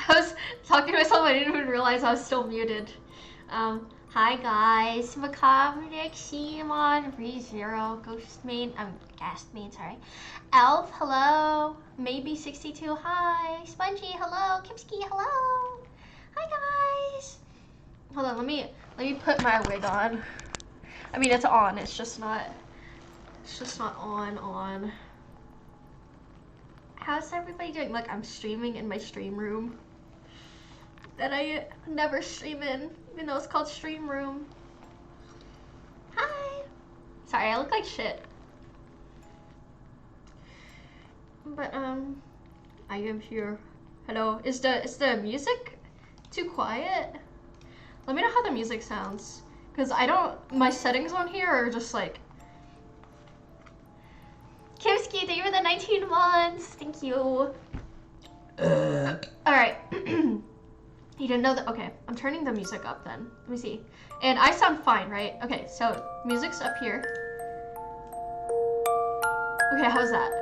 I was talking to myself, I didn't even realize I was still muted. Hi guys, Macabre, Nick, Simon, ReZero, Ghost Main, Ghast Main, sorry. Elf, hello. Maybe 62, hi. Spongy, hello. Kipski, hello. Hi guys. Hold on, let me put my wig on. I mean, it's on, it's just not on. How's everybody doing? Look, I'm streaming in my stream room that I never stream in, even though it's called stream room. Hi. Sorry, I look like shit. But I am here. Hello. Is the music too quiet? Let me know how the music sounds, cause my settings on here are just like. Kimski, thank you for the 19 months. Thank you. Alright. You didn't know that? Okay, I'm turning the music up then. Let me see. And I sound fine, right? Okay, so music's up here. Okay, how's that?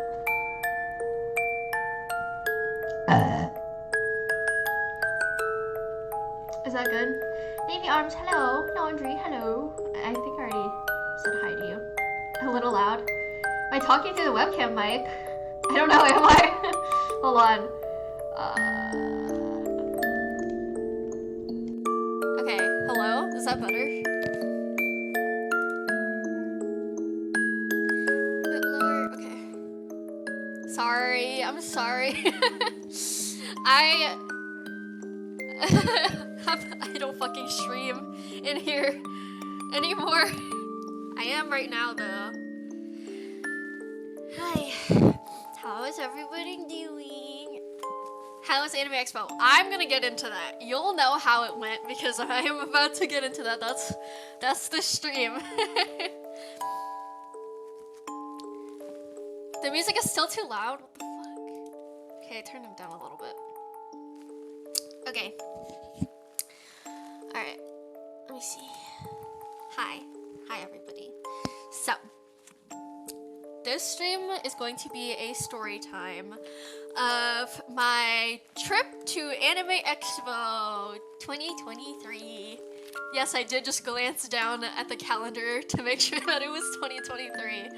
Is that good? Navy Arms, hello. Laundry, hello. I think I already said hi to you. A little loud. Am I talking through the webcam mic? I don't know, am I? Hold on. Okay, hello? Is that better? Bit lower, okay. Sorry, I'm sorry. I don't fucking stream in here anymore. I am right now though. Hi. How is everybody doing? How was Anime Expo? I'm gonna get into that. You'll know how it went because I am about to get into that. That's the stream. The music is still too loud. What the fuck? Okay, turn them down a little bit. Okay. Alright. Let me see. Hi. Hi, everybody. So, this stream is going to be a story time of my trip to Anime Expo 2023. Yes, I did just glance down at the calendar to make sure that it was 2023.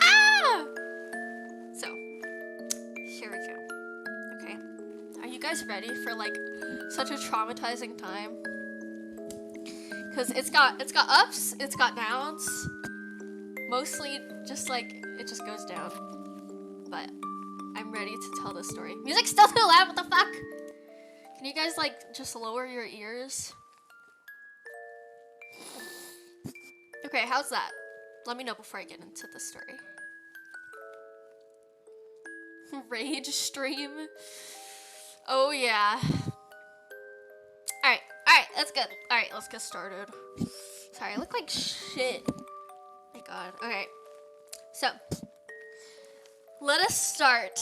Ah! So, here we go. Okay. Are you guys ready for like such a traumatizing time? Because it's got ups, it's got downs. Mostly just like it just goes down. But I'm ready to tell this story. Music's still too loud, what the fuck? Can you guys like just lower your ears? Okay, how's that? Let me know before I get into the story. Rage stream? Oh yeah. Alright, that's good. Alright, let's get started. Sorry, I look like shit. My god. Okay. So, let us start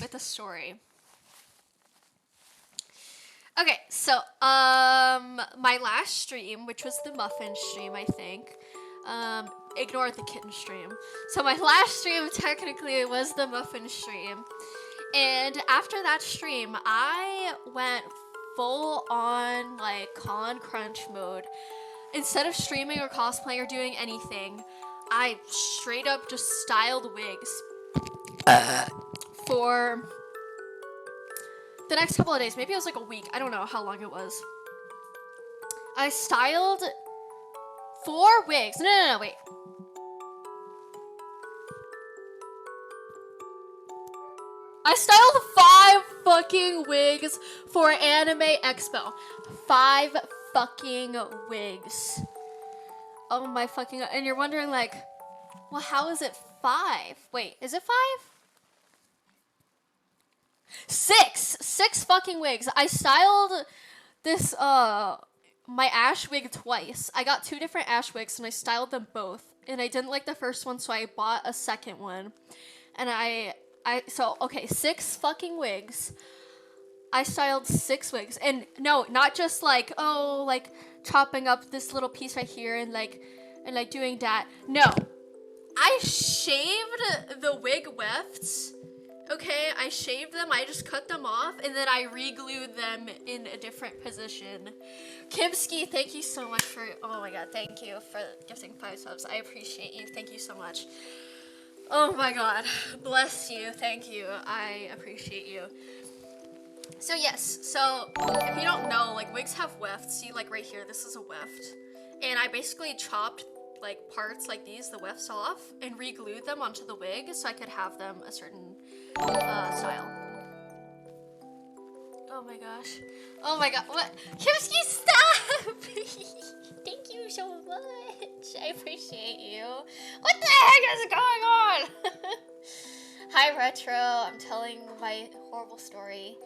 with a story. Okay, so, my last stream, which was the muffin stream, I think, ignore the kitten stream. So my last stream technically was the muffin stream. And after that stream, I went full on like con crunch mode. Instead of streaming or cosplaying or doing anything, I straight up just styled wigs for the next couple of days. Maybe it was like a week. I don't know how long it was. I styled 4 wigs. No, wait. I styled 5 fucking wigs for Anime Expo. 5 fucking wigs. Oh my fucking god. And you're wondering like, well, how is it 5? Wait, is it 5? 6 fucking wigs. I styled this my ash wig twice. I got 2 different ash wigs and I styled them both. And I didn't like the first one, so I bought a second one. And so okay, 6 fucking wigs. I styled 6 wigs. And no, not just like, oh, like chopping up this little piece right here and like doing that. No. I shaved the wig wefts Okay, I shaved them, I just cut them off, and then I re-glued them in a different position. Kimski, thank you so much for, oh my god, thank you for gifting 5 subs. I appreciate you, thank you so much. Oh my god, bless you, thank you, I appreciate you. So yes, so if you don't know, like wigs have wefts. See, like right here, this is a weft. And I basically chopped like parts like these, the wefts off, and re-glued them onto the wig so I could have them a certain style. Oh my gosh. Oh my god, what? Kimski, stop! Thank you so much. I appreciate you. What the heck is going on? Hi Retro, I'm telling my horrible story.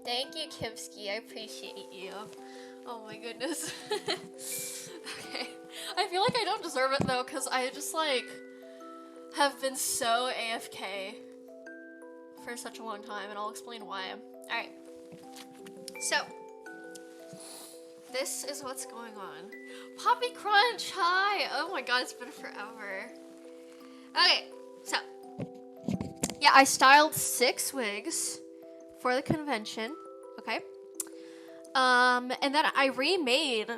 Thank you, Kimski. I appreciate you. Oh my goodness. Okay. I feel like I don't deserve it though, because I just like have been so AFK for such a long time, and I'll explain why. Alright. So, this is what's going on. Poppy Crunch, hi! Oh my god, it's been forever. Okay, so. Yeah, I styled 6 wigs for the convention, okay? And then I remade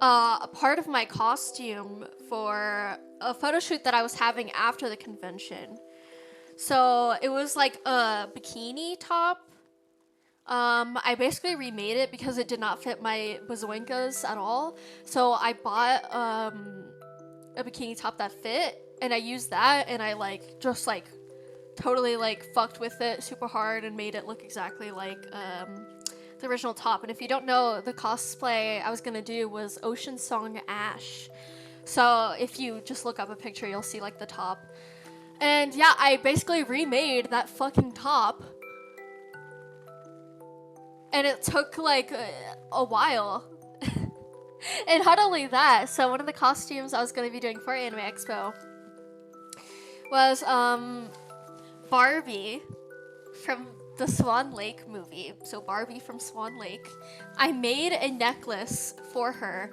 a part of my costume for a photo shoot that I was having after the convention. So it was like a bikini top. I basically remade it because it did not fit my Bonniebonkers at all. So I bought a bikini top that fit, and I used that, and I like just like totally like fucked with it super hard and made it look exactly like the original top. And if you don't know, the cosplay I was gonna do was Ocean Song Ash. So if you just look up a picture, you'll see like the top. And yeah, I basically remade that fucking top. And it took like a while. And not only that, so one of the costumes I was gonna be doing for Anime Expo was Barbie from the Swan Lake movie. So Barbie from Swan Lake. I made a necklace for her.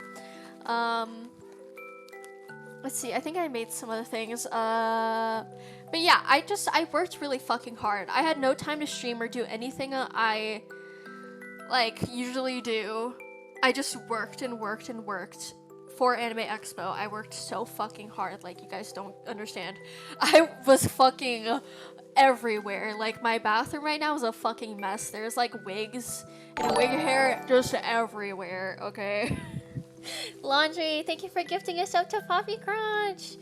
Let's see, I think I made some other things. But yeah, I worked really fucking hard. I had no time to stream or do anything I like usually do. I just worked and worked and worked for Anime Expo. I worked so fucking hard, like you guys don't understand. I was fucking everywhere. Like my bathroom right now is a fucking mess. There's like wigs and wig hair just everywhere, okay? Laundry, thank you for gifting us up to Poppy Crunch.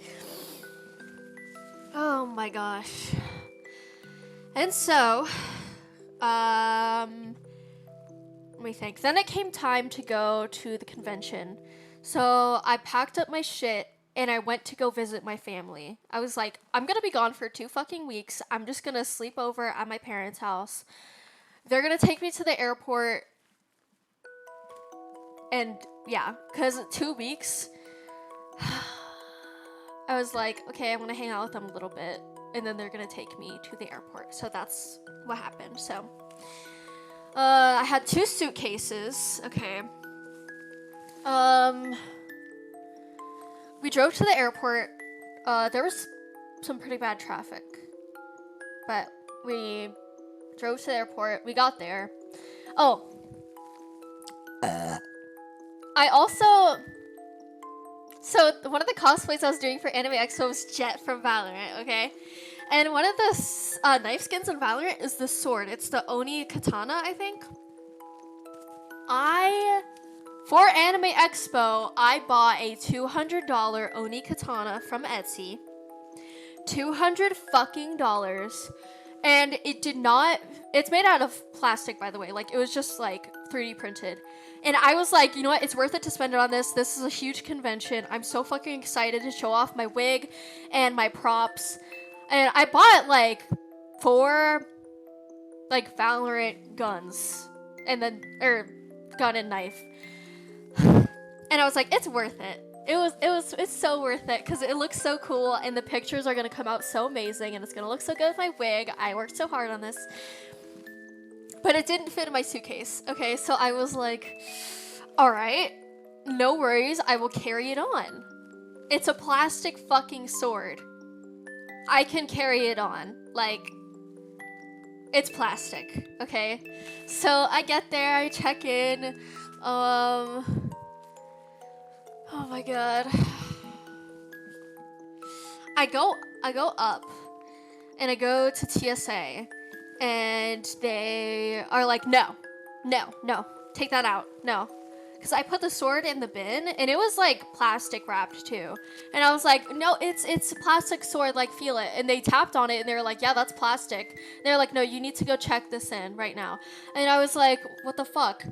Oh my gosh. And so, let me think. Then it came time to go to the convention. So I packed up my shit and I went to go visit my family. I was like, I'm gonna be gone for 2 fucking weeks. I'm just gonna sleep over at my parents' house. They're gonna take me to the airport. And yeah, because 2 weeks, I was like, okay, I'm gonna hang out with them a little bit. And then they're gonna take me to the airport. So that's what happened. So I had 2 suitcases. Okay. We drove to the airport. There was some pretty bad traffic, but we drove to the airport. We got there. Oh, I also, so one of the cosplays I was doing for Anime Expo was Jet from Valorant, okay? And one of the knife skins in Valorant is the sword. It's the Oni Katana, I think. For Anime Expo, I bought a $200 Oni Katana from Etsy. $200 fucking dollars. And it did not, it's made out of plastic, by the way. Like, it was just, like, 3D printed. And I was like, you know what? It's worth it to spend it on this. This is a huge convention. I'm so fucking excited to show off my wig and my props. And I bought, like, 4, like, Valorant guns. And then, gun and knife. And I was like, it's worth it. It's so worth it because it looks so cool and the pictures are going to come out so amazing and it's going to look so good with my wig. I worked so hard on this. But it didn't fit in my suitcase. Okay, so I was like, all right, no worries. I will carry it on. It's a plastic fucking sword. I can carry it on. Like, It's plastic, okay? So I get there, I check in. Oh my god. I go up and I go to TSA and they are like, no, take that out, no. Because I put the sword in the bin and it was like plastic wrapped too. And I was like, no, it's a plastic sword, like feel it. And they tapped on it and they were like, yeah, that's plastic. And they were like, no, you need to go check this in right now. And I was like, what the fuck?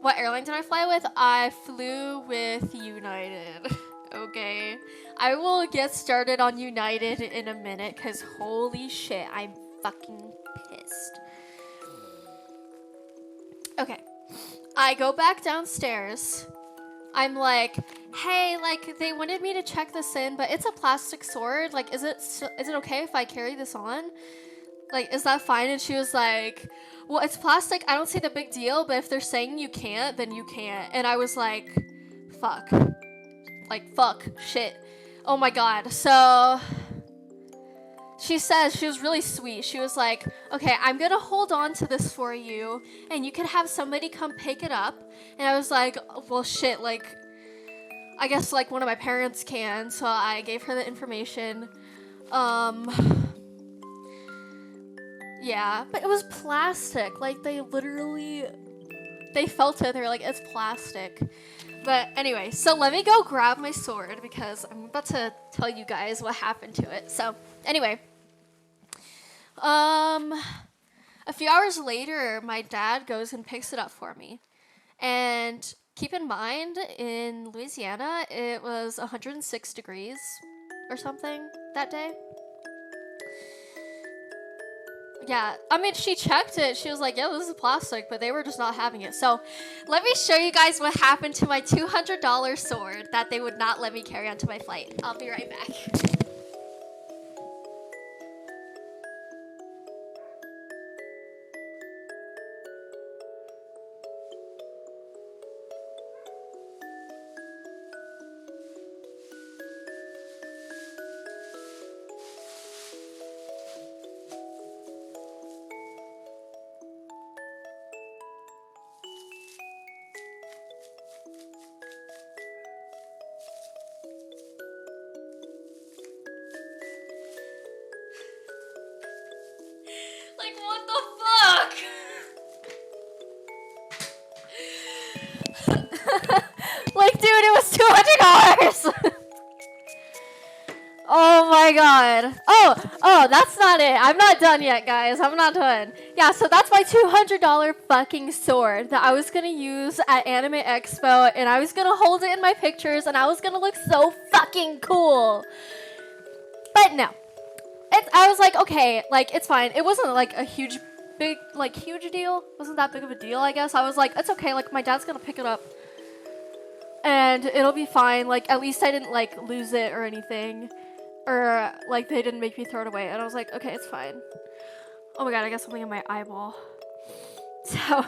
What airline did I fly with? I flew with United. Okay. I will get started on United in a minute because holy shit, I'm fucking pissed. Okay. I go back downstairs. I'm like, hey, like, they wanted me to check this in, but it's a plastic sword. Like, is it okay if I carry this on? Like, is that fine? And she was like, well, it's plastic. I don't see the big deal, but if they're saying you can't, then you can't. And I was like, fuck. Like, fuck. Shit. Oh my god. So she says, she was really sweet. She was like, okay, I'm gonna hold on to this for you, and you can have somebody come pick it up. And I was like, well, shit, like, I guess, like, one of my parents can. So I gave her the information. Yeah, but it was plastic. Like, they felt it. They were like, it's plastic. But anyway, so let me go grab my sword because I'm about to tell you guys what happened to it. So anyway, a few hours later, my dad goes and picks it up for me. And keep in mind, in Louisiana, it was 106 degrees or something that day. Yeah, I mean, she checked it. She was like, yeah, this is plastic, but they were just not having it. So let me show you guys what happened to my $200 sword that they would not let me carry onto my flight. I'll be right back. Like, what the fuck? Like, dude, it was $200. Oh my god. Oh, that's not it. I'm not done yet, guys. I'm not done. Yeah, so that's my $200 fucking sword that I was gonna use at Anime Expo, and I was gonna hold it in my pictures, and I was gonna look so fucking cool. But no. I was like, okay, like, it's fine. It wasn't like a huge deal. Wasn't that big of a deal, I guess. I was like, it's okay. Like, my dad's gonna pick it up. And it'll be fine. Like, at least I didn't, like, lose it or anything. Or, like, they didn't make me throw it away. And I was like, okay, it's fine. Oh my god, I got something in my eyeball. So.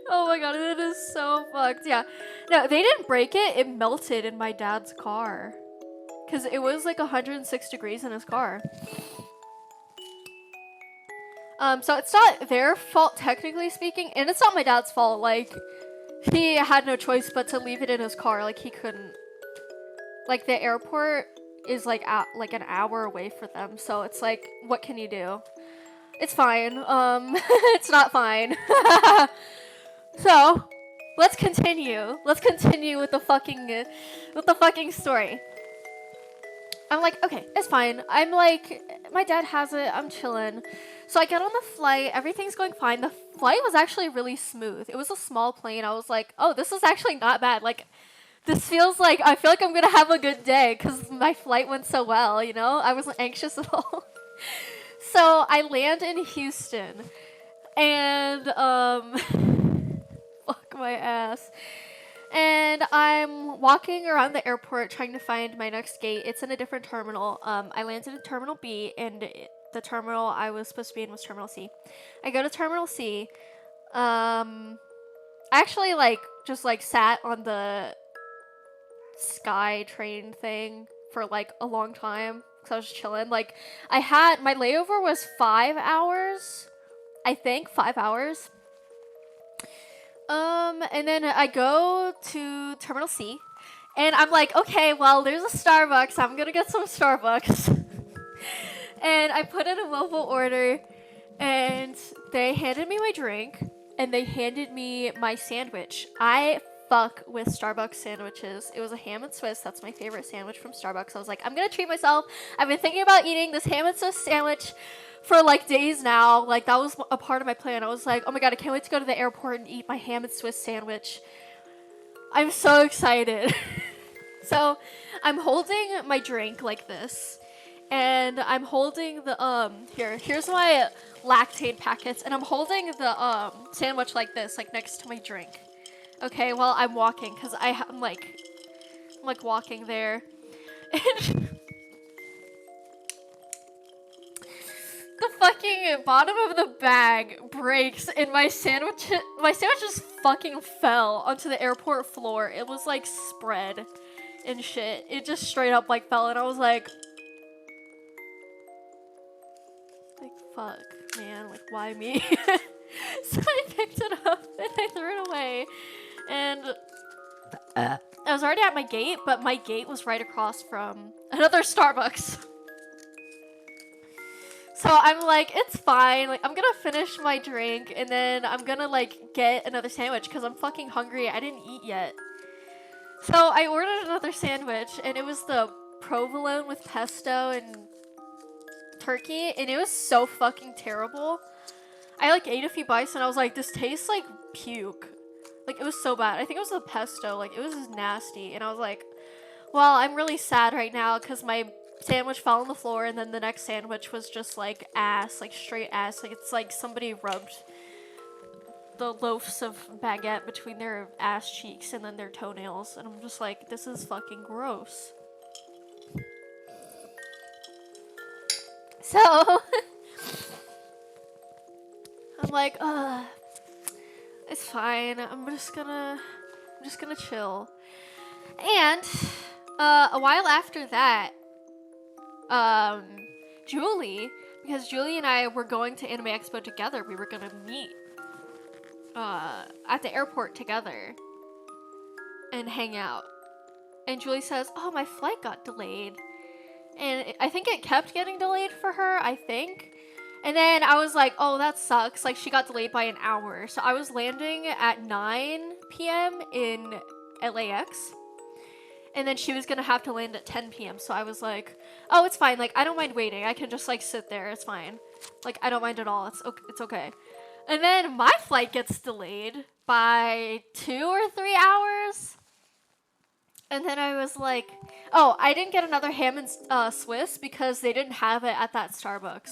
Oh my god, it is so fucked. Yeah. No, they didn't break it. It melted in my dad's car. Because it was like 106 degrees in his car. So it's not their fault, technically speaking. And it's not my dad's fault. Like, he had no choice but to leave it in his car. Like, he couldn't. Like, the airport is like an hour away for them. So it's like, what can you do? It's fine. It's not fine. So, let's continue. Let's continue with the fucking story. I'm like, okay, it's fine. I'm like, my dad has it. I'm chilling. So I get on the flight. Everything's going fine. The flight was actually really smooth. It was a small plane. I was like, oh, this is actually not bad. Like, this feels like, I feel like I'm going to have a good day because my flight went so well, you know? I wasn't anxious at all. So I land in Houston. And, fuck my ass. And I'm walking around the airport trying to find my next gate. It's in a different terminal. I landed in Terminal B, and the terminal I was supposed to be in was Terminal C. I go to Terminal C. I actually, like, just, like, sat on the Sky train thing for, like, a long time. because I was chilling. Like, my layover was 5 hours. I think 5 hours. And then I go to Terminal C, and I'm like, okay, well, there's a Starbucks. I'm gonna get some Starbucks. And I put in a mobile order, and they handed me my drink, and they handed me my sandwich. I fuck with Starbucks sandwiches. It was a ham and Swiss. That's my favorite sandwich from Starbucks. I was like, I'm gonna treat myself. I've been thinking about eating this ham and Swiss sandwich for like days now. Like, that was a part of my plan. I was like, oh my god, I can't wait to go to the airport and eat my ham and Swiss sandwich. I'm so excited. So I'm holding my drink like this, and I'm holding the here's my lactate packets, and I'm holding the sandwich like this, like next to my drink. Okay, well, I'm walking because I'm like walking there, and the fucking bottom of the bag breaks, and my sandwich just fucking fell onto the airport floor. It was like spread and shit. It just straight up like fell, and I was like, fuck, man, like, why me? So I picked it up and I threw it away, and I was already at my gate, but my gate was right across from another Starbucks. So I'm like, it's fine. Like, I'm gonna finish my drink, and then I'm gonna, like, get another sandwich because I'm fucking hungry. I didn't eat yet. So I ordered another sandwich, and it was the provolone with pesto and turkey, and it was so fucking terrible. I, like, ate a few bites, and I was like, this tastes like puke. Like, it was so bad. I think it was the pesto. Like, it was just nasty. And I was like, well, I'm really sad right now because my sandwich fell on the floor, and then the next sandwich was just like ass, like straight ass. Like, it's like somebody rubbed the loaves of baguette between their ass cheeks and then their toenails, and I'm just like, this is fucking gross. So I'm like, it's fine. I'm just gonna chill. And a while after that, Julie, because Julie and I were going to Anime Expo together, we were gonna meet at the airport together and hang out. And Julie says, oh, my flight got delayed. And I think it kept getting delayed for her, I think. And then I was like, oh, that sucks. Like, she got delayed by an hour. So I was landing at 9 p.m. in LAX. And then she was going to have to land at 10 p.m. So I was like, oh, it's fine. Like, I don't mind waiting. I can just, like, sit there. It's fine. Like, I don't mind at all. It's okay. And then my flight gets delayed by 2 or 3 hours. And then I was like, oh, I didn't get another ham and Swiss because they didn't have it at that Starbucks.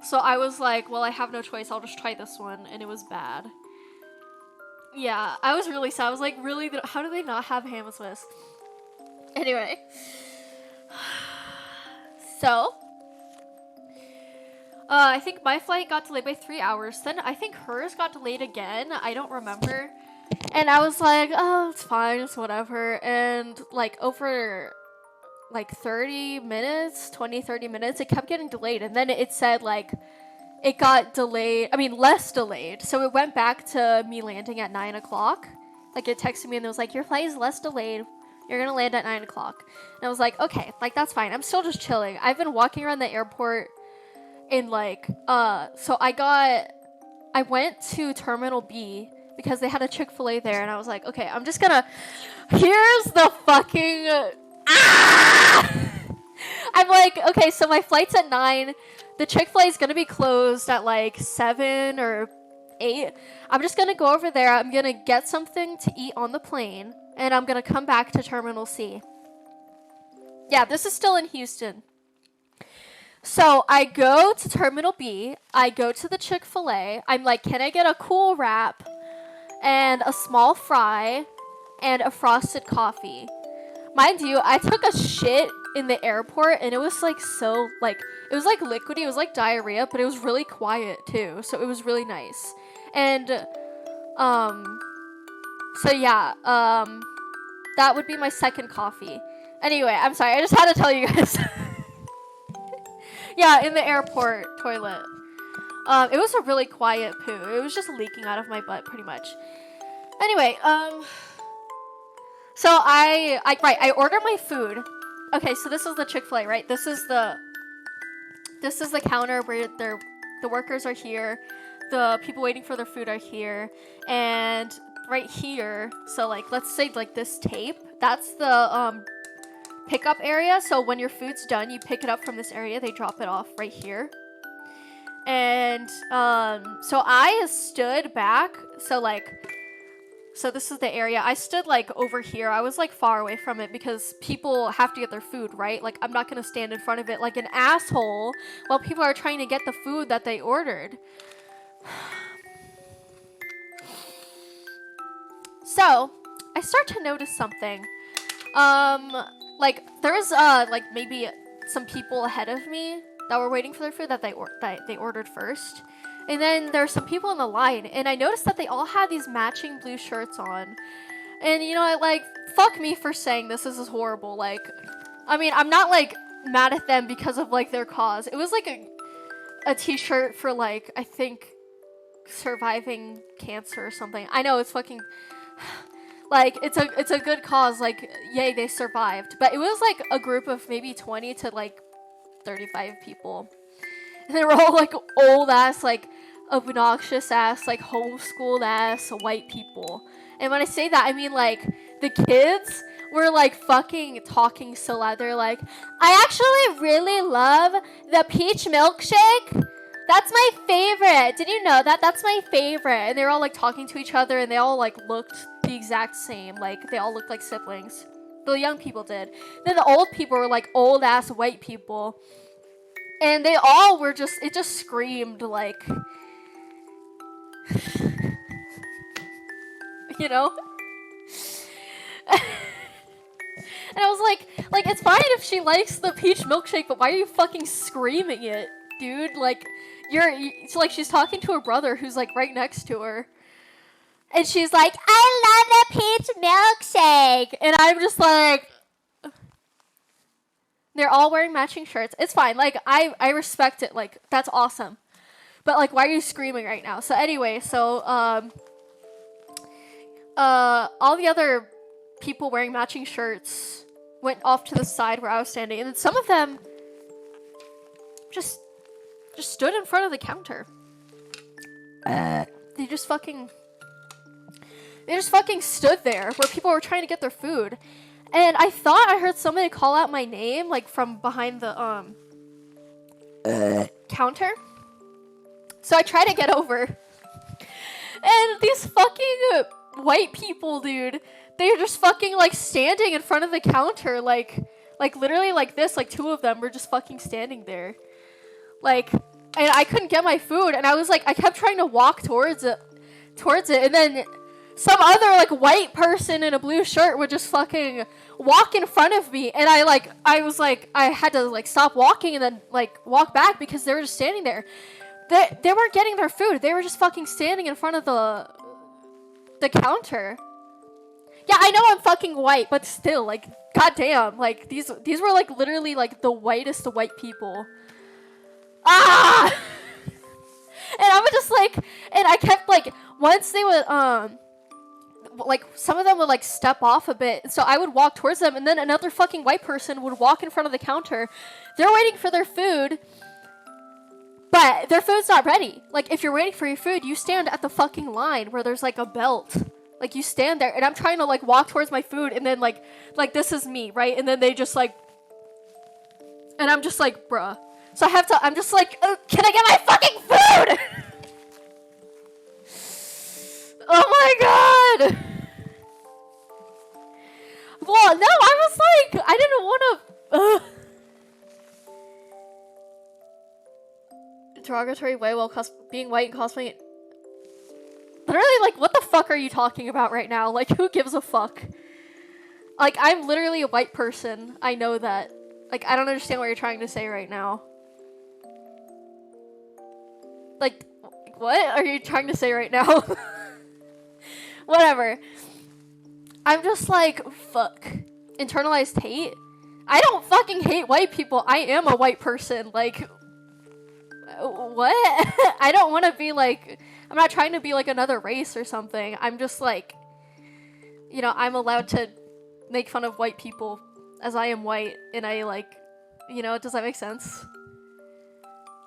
So I was like, well, I have no choice. I'll just try this one. And it was bad. Yeah, I was really sad. I was like, really? How do they not have ham and Swiss? Anyway. So, I think my flight got delayed by 3 hours. Then I think hers got delayed again. I don't remember. And I was like, oh, it's fine. It's whatever. And, like, over, like, 30 minutes, it kept getting delayed. And then it said, like, it got delayed. I mean, less delayed. So it went back to me landing at 9 o'clock. Like, it texted me and it was like, your flight is less delayed. You're going to land at 9 o'clock. And I was like, okay, like, that's fine. I'm still just chilling. I've been walking around the airport in, like, so I went to Terminal B because they had a Chick-fil-A there. And I was like, okay, I'm just gonna, here's the fucking, I'm like, okay, so my flight's at 9. The Chick-fil-A is going to be closed at, like, 7 or 8. I'm just going to go over there. I'm going to get something to eat on the plane. And I'm going to come back to Terminal C. Yeah, this is still in Houston. So I go to Terminal B. I go to the Chick-fil-A. I'm like, can I get a cool wrap and a small fry and a frosted coffee? Mind you, I took a shit in the airport, and it was, like, so, like, it was, like, liquidy. It was, like, diarrhea, but it was really quiet, too. So it was really nice. And, so yeah, that would be my second coffee. Anyway, I'm sorry. I just had to tell you guys. Yeah, in the airport toilet. It was a really quiet poo. It was just leaking out of my butt, pretty much. Anyway, so I ordered my food. Okay, so this is the Chick-fil-A, right? This is the counter where the workers are here. The people waiting for their food are here. And right here, so like, let's say like this tape, that's the, pickup area. So when your food's done, you pick it up from this area. They drop it off right here. And, so I stood back. So this is the area. I stood like over here. I was like far away from it because people have to get their food, right? Like I'm not going to stand in front of it like an asshole while people are trying to get the food that they ordered. So I start to notice something. Like there's like maybe some people ahead of me that were waiting for their food that they ordered first. And then there's some people in the line, and I noticed that they all had these matching blue shirts on. And you know, like, fuck me for saying this is horrible. Like, I mean, I'm not like mad at them because of like their cause. It was like a t-shirt for like, I think, surviving cancer or something. I know it's fucking like it's a good cause. Like, yay, they survived. But it was like a group of maybe 20 to like 35 people. And they were all like old ass, like obnoxious ass, like homeschooled ass white people. And when I say that, I mean like the kids were like fucking talking so loud. They're like, I actually really love the peach milkshake. That's my favorite. Did you know that? That's my favorite. And they're all like talking to each other, and they all like looked the exact same. Like they all looked like siblings. The young people did. Then the old people were like old ass white people. And they all were just, it just screamed like, you know? And I was like, it's fine if she likes the peach milkshake, but why are you fucking screaming it, dude? Like, it's like she's talking to her brother who's like right next to her. And she's like, I love the peach milkshake. And I'm just like, they're all wearing matching shirts. It's fine. Like, I respect it. Like, that's awesome. But, like, why are you screaming right now? So, anyway, so, all the other people wearing matching shirts went off to the side where I was standing. And then some of them just stood in front of the counter. They just fucking stood there where people were trying to get their food. And I thought I heard somebody call out my name, like, from behind the, counter. So I tried to get over. And these fucking white people, dude, they're just fucking, like, standing in front of the counter, like, literally like this, like, two of them were just fucking standing there. Like, and I couldn't get my food, and I was, like, I kept trying to walk towards it, and then some other, like, white person in a blue shirt would just fucking walk in front of me. And I was like, I had to, like, stop walking and then, like, walk back because they were just standing there. They weren't getting their food. They were just fucking standing in front of the counter. Yeah, I know I'm fucking white, but still, like, goddamn. Like, these were, like, literally, like, the whitest of white people. Ah! And I was just, like, and I kept, like, once they would, like, some of them would, like, step off a bit. So I would walk towards them, and then another fucking white person would walk in front of the counter. They're waiting for their food, but their food's not ready. Like, if you're waiting for your food, you stand at the fucking line where there's, like, a belt. Like, you stand there, and I'm trying to, like, walk towards my food, and then, like, this is me, right? And then they just, like, and I'm just like, bruh. So I'm just like, can I get my fucking food? Oh my god! Well, no, I was like, I didn't want to. Derogatory way while being white and cosplaying. Literally, like, what the fuck are you talking about right now? Like, who gives a fuck? Like, I'm literally a white person. I know that. Like, I don't understand what you're trying to say right now. Like, what are you trying to say right now? Whatever. I'm just like, fuck. Internalized hate? I don't fucking hate white people. I am a white person. Like, What? I don't want to be like, I'm not trying to be like another race or something. I'm just like, you know, I'm allowed to make fun of white people as I am white, and I like, you know, does that make sense?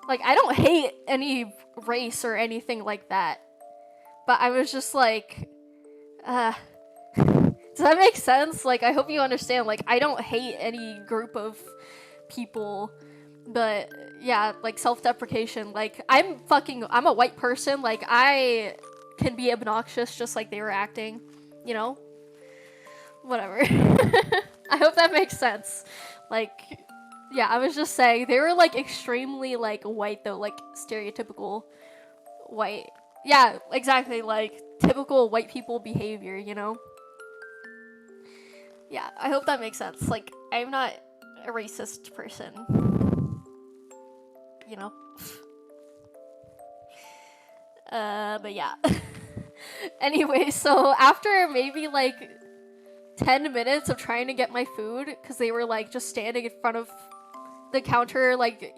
Like, I don't hate any race or anything like that, but I was just like, does that make sense? Like, I hope you understand. Like, I don't hate any group of people, but yeah, like self-deprecation. Like, I'm a white person. Like, I can be obnoxious just like they were acting, you know? Whatever. I hope that makes sense. Like, yeah, I was just saying, they were like extremely like white though, like stereotypical white. Yeah, exactly, like typical white people behavior, you know? Yeah, I hope that makes sense. Like, I'm not a racist person, you know? But yeah. Anyway, so after maybe like 10 minutes of trying to get my food, because they were like just standing in front of the counter, like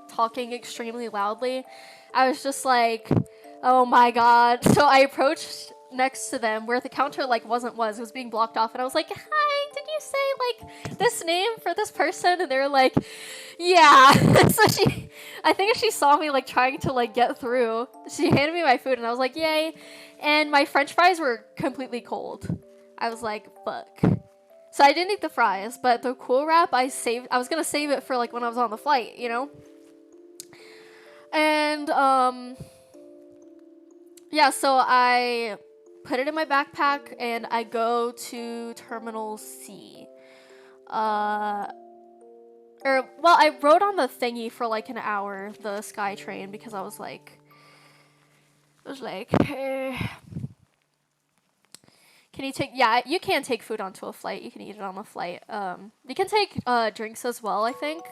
talking extremely loudly, I was just like, oh my god. So I approached next to them where the counter like it was being blocked off, and I was like, hi, did you say like this name for this person? And they were like, yeah. So I think she saw me like trying to like get through, she handed me my food, and I was like, yay. And my french fries were completely cold. I was like, fuck. So I didn't eat the fries, but the Cool Wrap I was gonna save it for like when I was on the flight, you know? And yeah, so I put it in my backpack and I go to Terminal C. I rode on the thingy for like an hour, the SkyTrain, because I was like, can you take, yeah, you can take food onto a flight. You can eat it on the flight. You can take drinks as well, I think.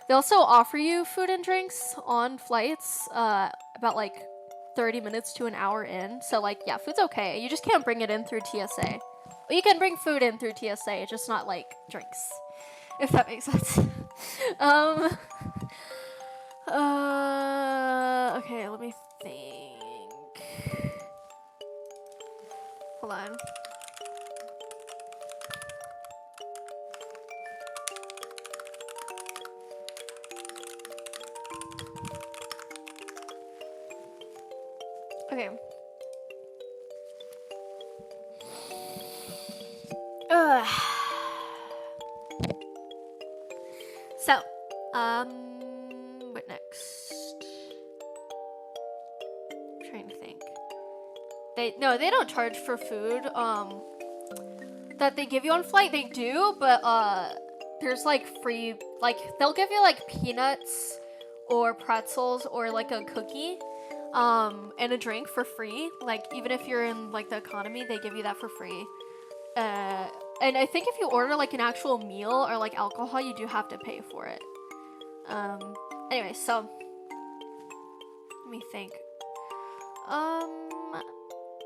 They also offer you food and drinks on flights about like 30 minutes to an hour in. So like, yeah, food's okay. You just can't bring it in through TSA. Well, you can bring food in through TSA, just not like drinks, if that makes sense. Okay, let me think. Hold on. Okay. So, what next? I'm trying to think. They don't charge for food, that they give you on flight. They do, but, there's, like, free, like, they'll give you, like, peanuts or pretzels or, like, a cookie, and a drink for free. Like, even if you're in, like, the economy, they give you that for free. And I think if you order, like, an actual meal or, like, alcohol, you do have to pay for it. Anyway, so, let me think.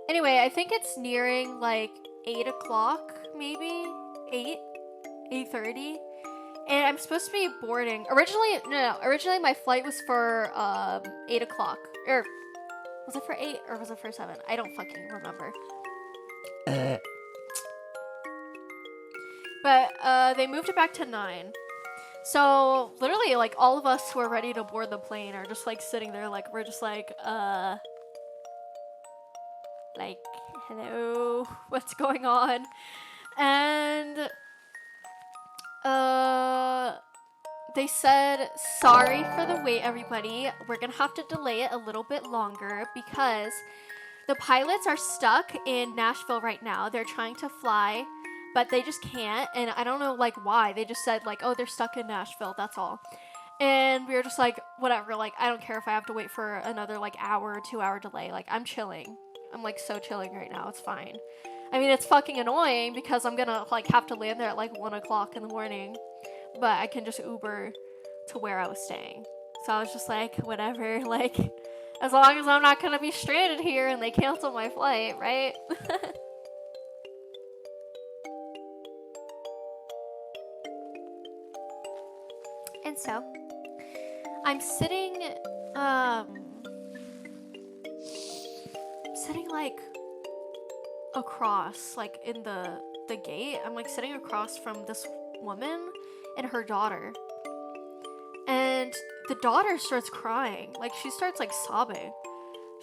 Anyway, I think it's nearing, like, 8 o'clock, maybe? 8:30? And I'm supposed to be boarding. Originally my flight was for, 8 o'clock. Or, was it for 8 or was it for 7? I don't fucking remember. But, they moved it back to 9. So, literally, like, all of us who are ready to board the plane are just, like, sitting there, like, we're just like, hello, what's going on? And, they said, sorry for the wait, everybody. We're gonna have to delay it a little bit longer because the pilots are stuck in Nashville right now. They're trying to fly, but they just can't, and I don't know, like, why. They just said, like, oh, they're stuck in Nashville, that's all. And we were just like, whatever, like, I don't care if I have to wait for another, like, hour or 2-hour delay. Like, I'm chilling. I'm, like, so chilling right now. It's fine. I mean, it's fucking annoying because I'm gonna, like, have to land there at, like, 1 o'clock in the morning, but I can just Uber to where I was staying. So I was just like, whatever, like, as long as I'm not gonna be stranded here and they cancel my flight, right? And so, I'm sitting like across, like in the gate. I'm like sitting across from this woman and her daughter. And the daughter starts crying. Like she starts like sobbing.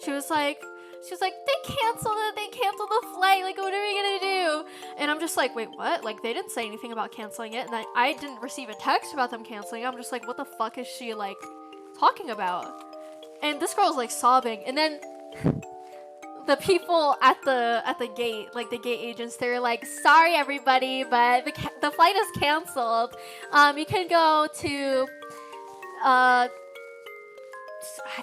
She was like, they canceled it. They canceled the flight. Like, what are we gonna do? And I'm just like, wait, what? Like, they didn't say anything about canceling it. And I didn't receive a text about them canceling it. I'm just like, what the fuck is she, like, talking about? And this girl's, like, sobbing. And then the people at the gate, like, the gate agents, they're like, sorry, everybody, but the flight is canceled. You can go to, I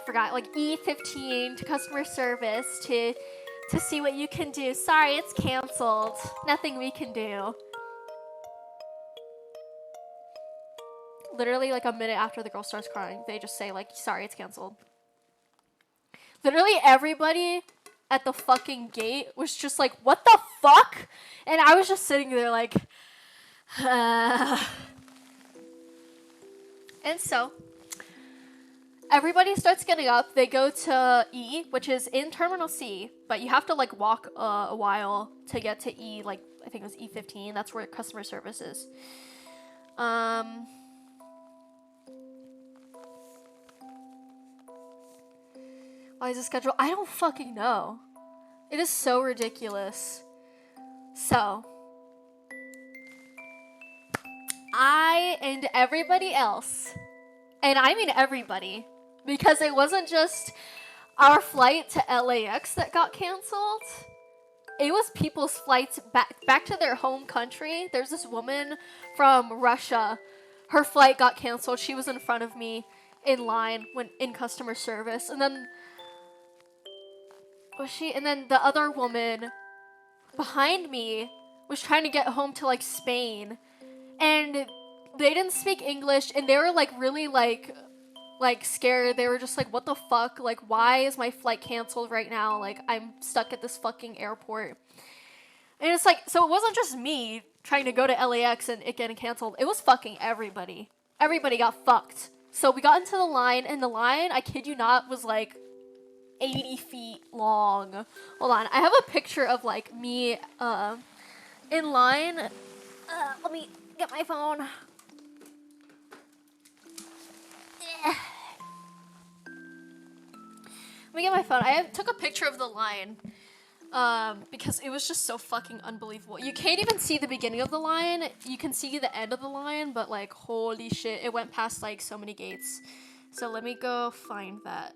forgot, like E15 to customer service to see what you can do. Sorry, it's canceled. Nothing we can do. Literally like a minute after the girl starts crying, they just say like, sorry, it's canceled. Literally everybody at the fucking gate was just like, what the fuck? And I was just sitting there like, And so everybody starts getting up. They go to E, which is in Terminal C, but you have to like walk a while to get to E, like I think it was E15. That's where customer service is. Why is the schedule? I don't fucking know. It is so ridiculous. So, I and everybody else, and I mean everybody, because it wasn't just our flight to LAX that got canceled. It was people's flights back to their home country. There's this woman from Russia. Her flight got canceled. She was in front of me in line when in customer service. And then the other woman behind me was trying to get home to like Spain. And they didn't speak English, and they were like really like scared. They were just like, what the fuck? Like, why is my flight canceled right now? Like, I'm stuck at this fucking airport. And it's like, so it wasn't just me trying to go to LAX and it getting canceled. It was fucking everybody. Everybody got fucked. So we got into the line, and the line, I kid you not, was like 80 feet long. Hold on. I have a picture of like me in line. Let me get my phone. Let me get my phone. I took a picture of the line because it was just so fucking unbelievable. You can't even see the beginning of the line. You can see the end of the line, but like, holy shit, it went past like so many gates. So let me go find that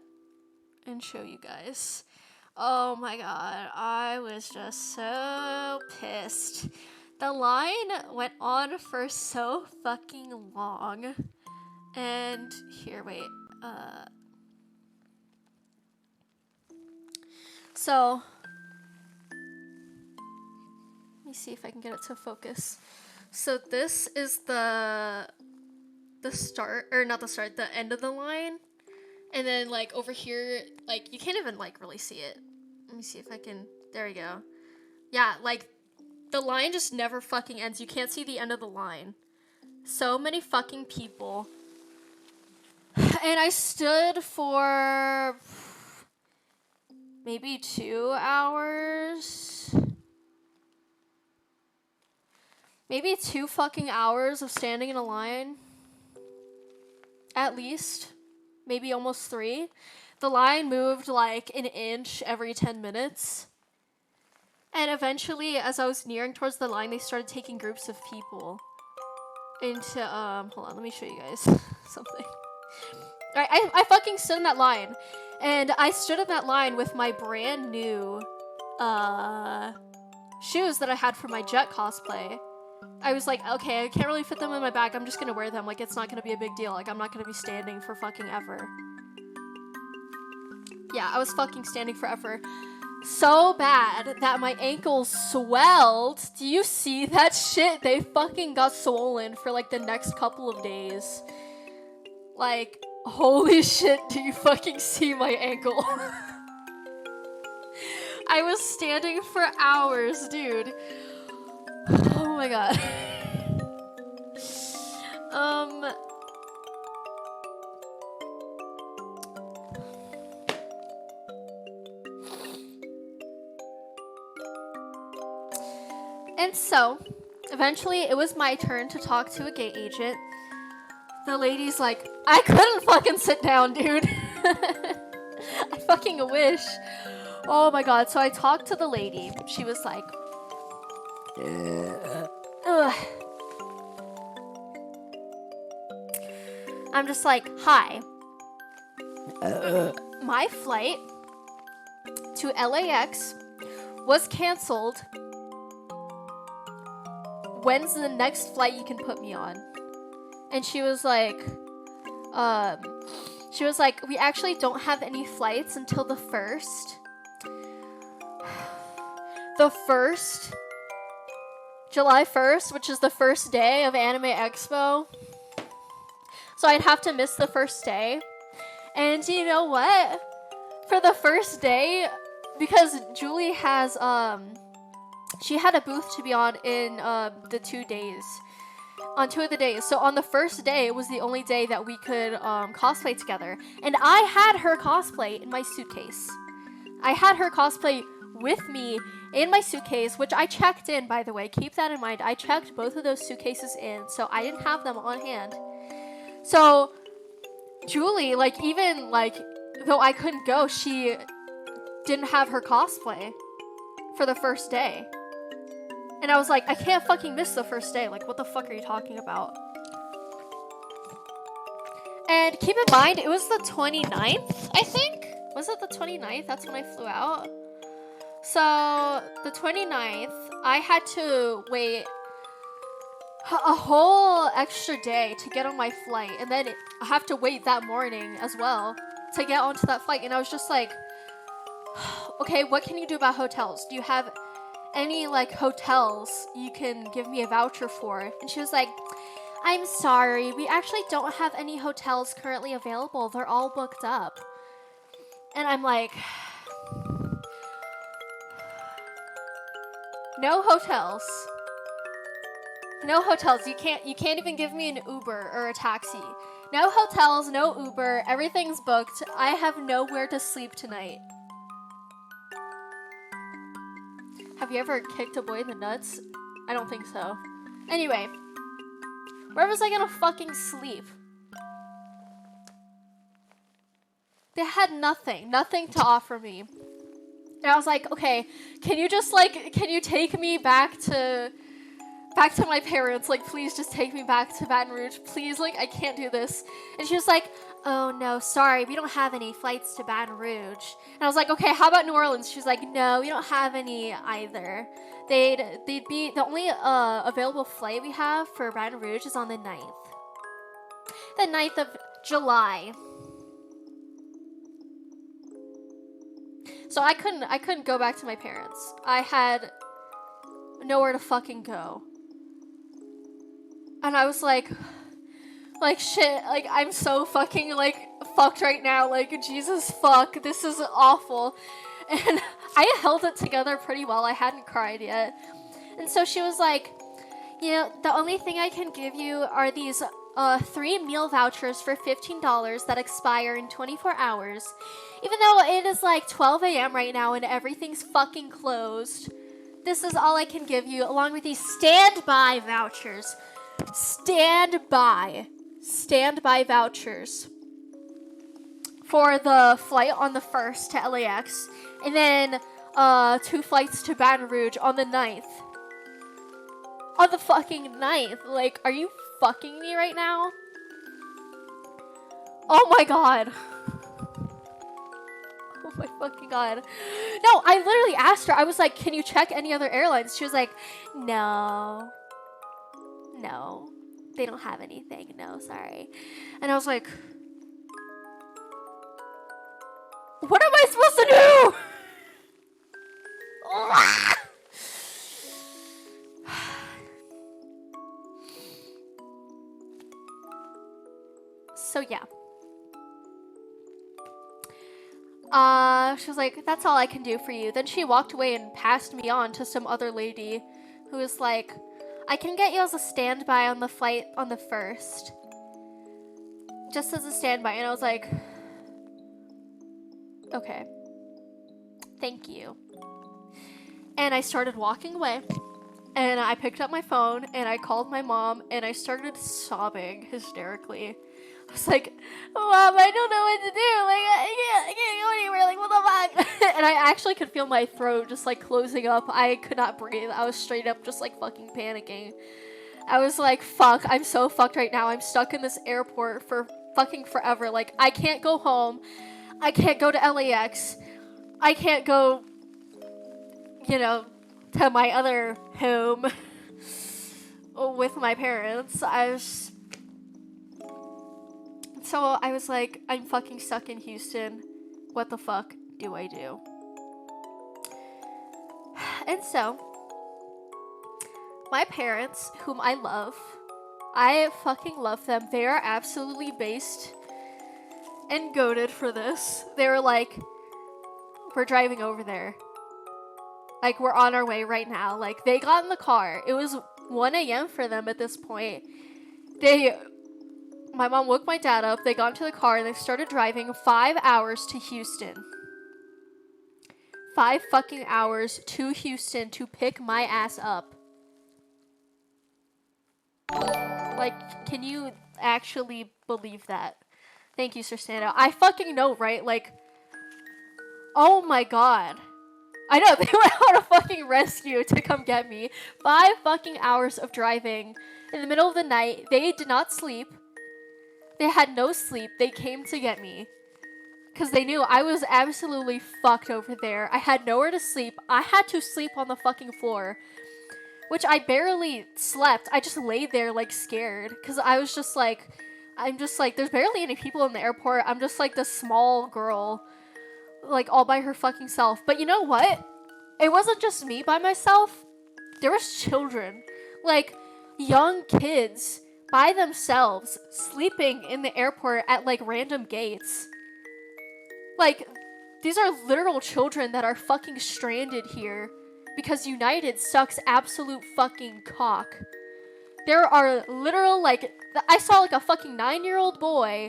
and show you guys. Oh my god, I was just so pissed. The line went on for so fucking long. And here, wait. So, let me see if I can get it to focus. So this is the start, or not the start, the end of the line. And then like over here, like you can't even like really see it. Let me see if I can, there we go. Yeah, like the line just never fucking ends. You can't see the end of the line. So many fucking people. And I stood for maybe 2 hours. Maybe 2 fucking hours of standing in a line. At least. Maybe almost 3. The line moved like an inch every 10 minutes. And eventually, as I was nearing towards the line, they started taking groups of people into, hold on, let me show you guys something. Alright, I fucking stood in that line. And I stood in that line with my brand new, shoes that I had for my Jet cosplay. I was like, okay, I can't really fit them in my bag. I'm just gonna wear them. Like, it's not gonna be a big deal. Like, I'm not gonna be standing for fucking ever. Yeah, I was fucking standing forever. So bad that my ankles swelled. Do you see that shit? They fucking got swollen for like the next couple of days. Like, holy shit, do you fucking see my ankle? I was standing for hours, dude. Oh my god. And so, eventually, it was my turn to talk to a gate agent. The lady's like, I couldn't fucking sit down, dude. I fucking wish. Oh my god. So I talked to the lady. She was like, ugh. I'm just like, hi. My flight to LAX was canceled. When's the next flight you can put me on? And she was like, we actually don't have any flights until the 1st. The 1st? July 1st, which is the first day of Anime Expo. So I'd have to miss the first day. And you know what? For the first day, because Julie has, she had a booth to be on in the 2 days. On 2 of the days. So on the first day, it was the only day that we could cosplay together. And I had her cosplay in my suitcase. I had her cosplay with me in my suitcase, which I checked in, by the way. Keep that in mind. I checked both of those suitcases in, so I didn't have them on hand. So Julie, like, even, like, though I couldn't go, she didn't have her cosplay for the first day. And I was like, I can't fucking miss the first day. Like, what the fuck are you talking about? And keep in mind, it was the 29th, I think? Was it the 29th? That's when I flew out. So, the 29th, I had to wait a whole extra day to get on my flight. And then I have to wait that morning as well to get onto that flight. And I was just like, okay, what can you do about hotels? Do you have any, like, hotels you can give me a voucher for? And she was like, I'm sorry, we actually don't have any hotels currently available. They're all booked up. And I'm like, no hotels. No hotels. You can't even give me an Uber or a taxi. No hotels, no Uber. Everything's booked. I have nowhere to sleep tonight. Have you ever kicked a boy in the nuts? I don't think so. Anyway, where was I gonna fucking sleep? They had nothing to offer me. And I was like, okay, can you just, like, can you take me back to my parents? Like, please just take me back to Baton Rouge. Please, like, I can't do this. And she was like, oh, no, sorry, we don't have any flights to Baton Rouge. And I was like, okay, how about New Orleans? She was like, no, we don't have any either. They'd be, the only available flight we have for Baton Rouge is on the 9th. The 9th of July. So I couldn't go back to my parents. I had nowhere to fucking go. And I was like, shit, like, I'm so fucking, like, fucked right now. Like, Jesus fuck, this is awful. And I held it together pretty well. I hadn't cried yet. And so she was like, you know, the only thing I can give you are these 3 meal vouchers for $15 that expire in 24 hours. Even though it is like 12 a.m. right now and everything's fucking closed. This is all I can give you, along with these standby vouchers. Standby vouchers for the flight on the 1st to LAX, and then 2 flights to Baton Rouge on the 9th. On the fucking 9th. Like, are you fucking me right now? Oh my god. Oh my fucking god. No, I literally asked her. I was like, can you check any other airlines? She was like, no, they don't have anything. No, sorry. And I was like, what am I supposed to do? So yeah. She was like, that's all I can do for you. Then she walked away and passed me on to some other lady who was like, I can get you as a standby on the flight on the 1st. Just as a standby. And I was like, okay. Thank you. And I started walking away. And I picked up my phone and I called my mom and I started sobbing hysterically. I was like, Mom, I don't know what to do. Like, I can't go anywhere. Like, what the fuck? And I actually could feel my throat just like closing up. I could not breathe. I was straight up just like fucking panicking. I was like, fuck, I'm so fucked right now. I'm stuck in this airport for fucking forever. Like, I can't go home. I can't go to LAX. I can't go, you know, to my other home with my parents. So I was like, I'm fucking stuck in Houston. What the fuck do I do? And so, my parents, whom I love, I fucking love them. They are absolutely based and goated for this. They were like, we're driving over there. Like, we're on our way right now. Like, they got in the car. It was 1 a.m. for them at this point. My mom woke my dad up. They got into the car and they started driving 5 hours to Houston. 5 fucking hours to Houston to pick my ass up. Like, can you actually believe that? Thank you, Sir Santa. I fucking know, right? Like, oh my god. I know, they went on a fucking rescue to come get me. 5 fucking hours of driving in the middle of the night. They did not sleep. They had no sleep. They came to get me. Because they knew I was absolutely fucked over there. I had nowhere to sleep. I had to sleep on the fucking floor. Which I barely slept. I just laid there, like, scared. Because I was just like, there's barely any people in the airport. I'm just like this small girl. Like, all by her fucking self. But you know what? It wasn't just me by myself. There was children. Like, young kids by themselves sleeping in the airport at, like, random gates. Like, these are literal children that are fucking stranded here because United sucks absolute fucking cock. There are literal, like, I saw, like, a fucking 9-year-old boy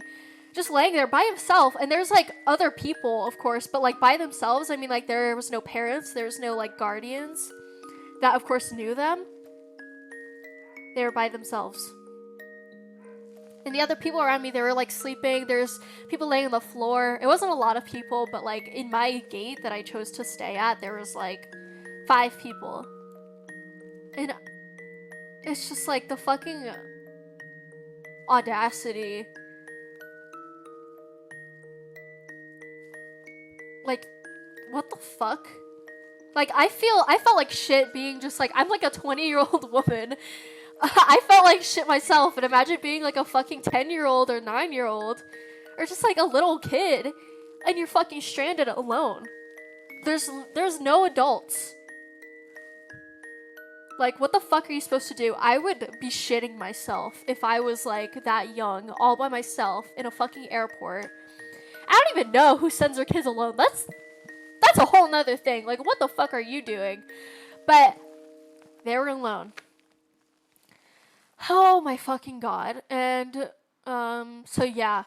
just laying there by himself, and there's, like, other people, of course, but, like, by themselves. I mean, like, there was no parents, there was no, like, guardians that, of course, knew them. They were by themselves. And the other people around me, they were, like, sleeping. There's people laying on the floor. It wasn't a lot of people, but, like, in my gate that I chose to stay at, there was, like, 5 people. And it's just, like, the fucking audacity. Like, what the fuck? Like, I felt like shit being just, like, I'm, like, a 20-year-old woman. I felt like shit myself, and imagine being, like, a fucking 10-year-old or 9-year-old. Or just, like, a little kid. And you're fucking stranded alone. There's no adults. Like, what the fuck are you supposed to do? I would be shitting myself if I was, like, that young, all by myself, in a fucking airport. I don't even know who sends their kids alone. That's a whole nother thing. Like, what the fuck are you doing? But they were alone. Oh my fucking god. And, so yeah.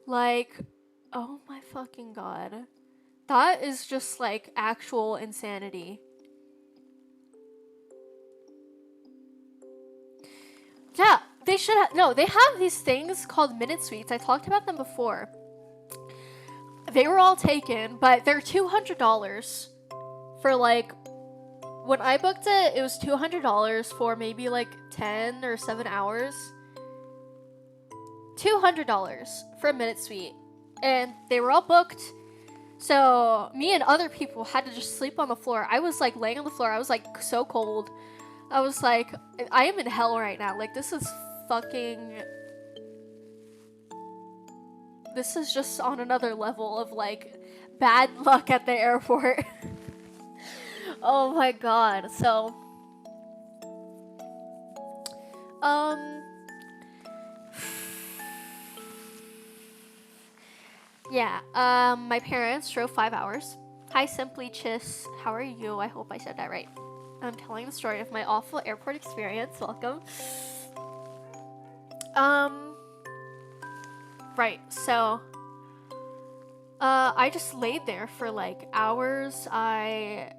Like, oh my fucking god. That is just, like, actual insanity. Yeah, they should have, no, they have these things called minute suites. I talked about them before. They were all taken, but they're $200 for, like, when I booked it, it was $200 for maybe, like, 10 or 7 hours. $200 for a minute suite. And they were all booked. So, me and other people had to just sleep on the floor. I was, like, laying on the floor. I was, like, so cold. I was, like, I am in hell right now. Like, this is fucking... This is just on another level of, like, bad luck at the airport. Oh, my God. So... Yeah, my parents drove 5 hours. Hi, Simply Chiss. How are you? I hope I said that right. I'm telling the story of my awful airport experience. Welcome. Right, so, I just laid there for like hours. Also,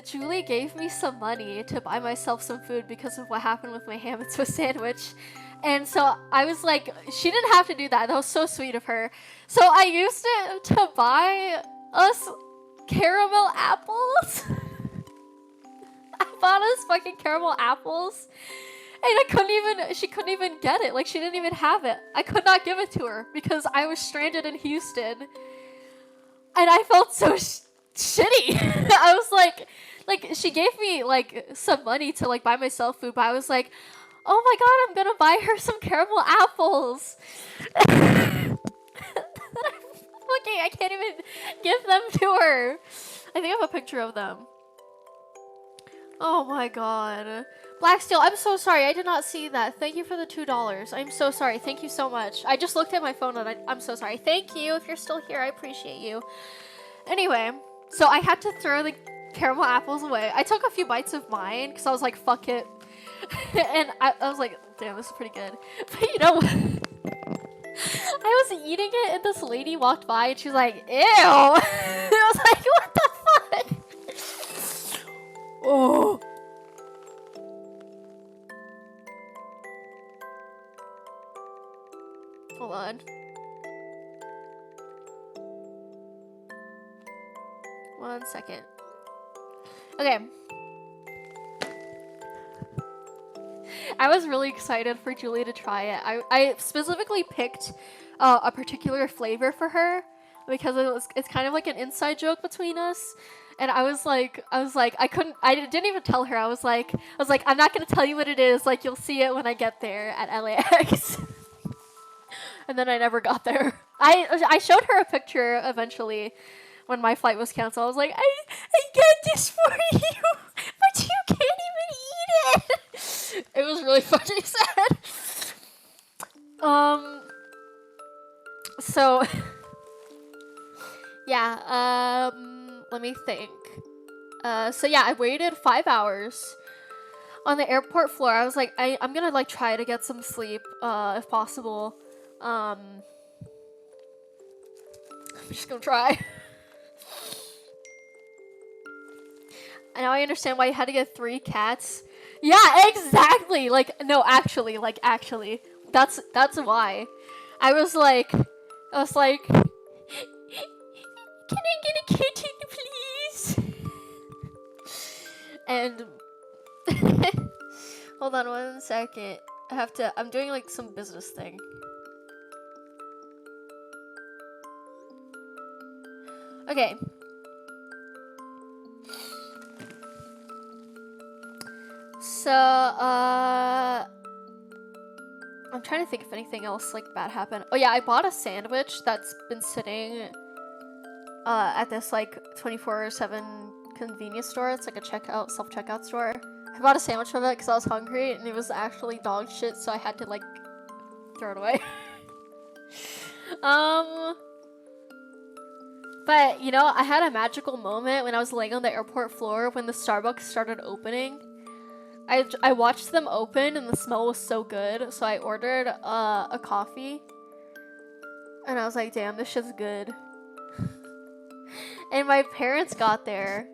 Julie gave me some money to buy myself some food because of what happened with my ham and Swiss sandwich. And so I was like, she didn't have to do that. That was so sweet of her. So I used it to buy us caramel apples. I bought us fucking caramel apples. And she couldn't even get it. Like, she didn't even have it. I could not give it to her because I was stranded in Houston. And I felt so shitty. I was like, she gave me, like, some money to, like, buy myself food. But I was like, oh my god, I'm gonna buy her some caramel apples. Okay, I can't even give them to her. I think I have a picture of them. Oh my god. Black Steel, I'm so sorry. I did not see that. Thank you for the $2. I'm so sorry. Thank you so much. I just looked at my phone and I'm so sorry. Thank you. If you're still here, I appreciate you. Anyway, so I had to throw the caramel apples away. I took a few bites of mine because I was like, fuck it. And I was like, damn, this is pretty good. But you know what? I was eating it and this lady walked by and she was like, ew. I was like, what the fuck? Oh. Hold on. One second. Okay. I was really excited for Julie to try it. I specifically picked a particular flavor for her because it's kind of like an inside joke between us. And I didn't even tell her. I was like, I'm not gonna tell you what it is. Like, you'll see it when I get there at LAX. And then I never got there. I showed her a picture eventually when my flight was canceled. I was like, I get this for you, but you can't even eat it. It was really fucking sad. So yeah, let me think. So yeah, I waited 5 hours on the airport floor. I was like, I'm gonna like try to get some sleep, if possible. I'm just gonna try. And now I understand why you had to get 3 cats. Yeah, exactly. Actually, that's why. I was like, can I get a kitten, please? And hold on 1 second. I'm doing like some business thing. Okay. So, I'm trying to think if anything else like bad happened. Oh yeah, I bought a sandwich that's been sitting at this like 24/7 convenience store. It's like a self-checkout store. I bought a sandwich from it because I was hungry and it was actually dog shit, so I had to like throw it away. But you know, I had a magical moment when I was laying on the airport floor when the Starbucks started opening. I watched them open and the smell was so good, so I ordered a coffee. And I was like, damn, this shit's good. And my parents got there.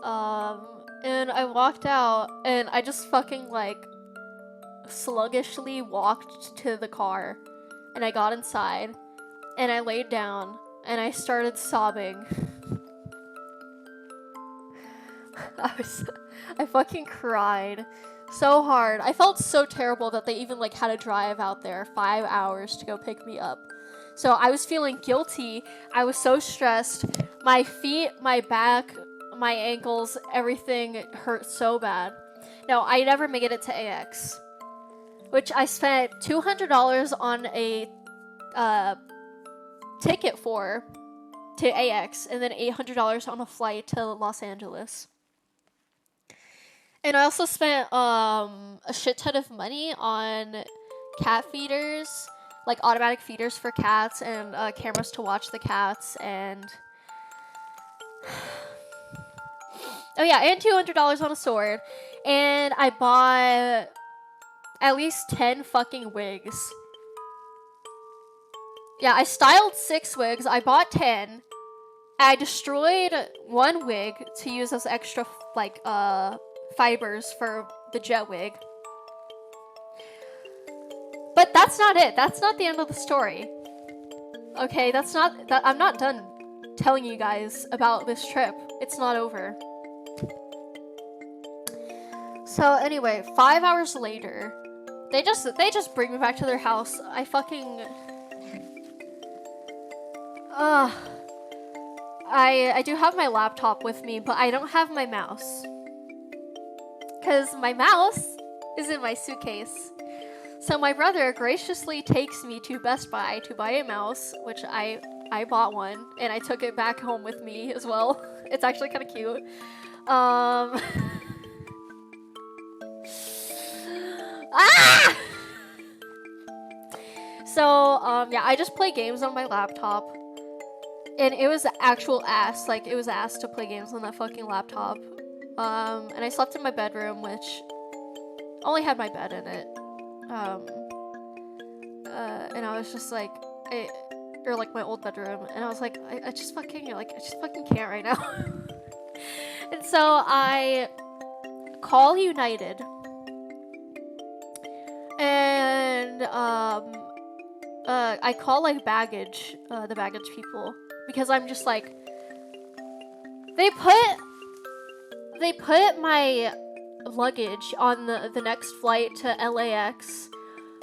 And I walked out and I just fucking like sluggishly walked to the car. And I got inside and I laid down and I started sobbing. I fucking cried so hard. I felt so terrible that they even like had to drive out there 5 hours to go pick me up. So I was feeling guilty. I was so stressed. My feet, my back, my ankles, everything hurt so bad. No, I never made it to AX, which I spent $200 on a ticket to AX and then $800 on a flight to Los Angeles. And I also spent a shit ton of money on cat feeders, like automatic feeders for cats and cameras to watch the cats and oh yeah, and $200 on a sword. And I bought at least 10 fucking wigs. Yeah, I styled 6 wigs. I bought 10. I destroyed 1 wig to use as extra, like, fibers for the jet wig. But that's not it. That's not the end of the story. Okay, I'm not done telling you guys about this trip. It's not over. So anyway, 5 hours later, they just bring me back to their house. I fucking I do have my laptop with me, but I don't have my mouse. Cause my mouse is in my suitcase. So my brother graciously takes me to Best Buy to buy a mouse, which I bought one, and I took it back home with me as well. It's actually kind of cute. Ah! So, yeah, I just play games on my laptop. And it was actual ass. Like, it was ass to play games on that fucking laptop. And I slept in my bedroom, which only had my bed in it. And I was just like, or like my old bedroom, and I was like, I just fucking can't right now. And so I call United, and I call like baggage, the baggage people, because I'm just like, they put my luggage on the next flight to LAX,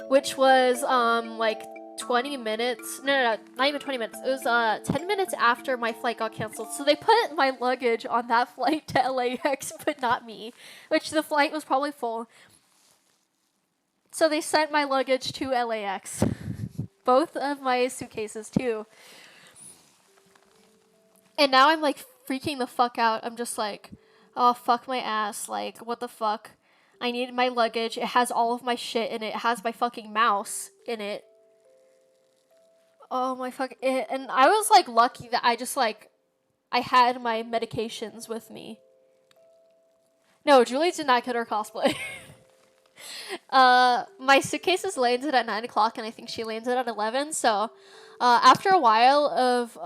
which was like 20 minutes. No, not even 20 minutes. It was 10 minutes after my flight got canceled. So they put my luggage on that flight to LAX, but not me, which the flight was probably full. So they sent my luggage to LAX. Both of my suitcases too. And now I'm like freaking the fuck out. I'm just like, oh fuck my ass. Like, what the fuck? I need my luggage. It has all of my shit in it. It has my fucking mouse in it. Oh my fuck. And I was like lucky that I had my medications with me. No, Julie did not get her cosplay. My suitcases landed at 9 o'clock, and I think she landed at 11. So, after a while of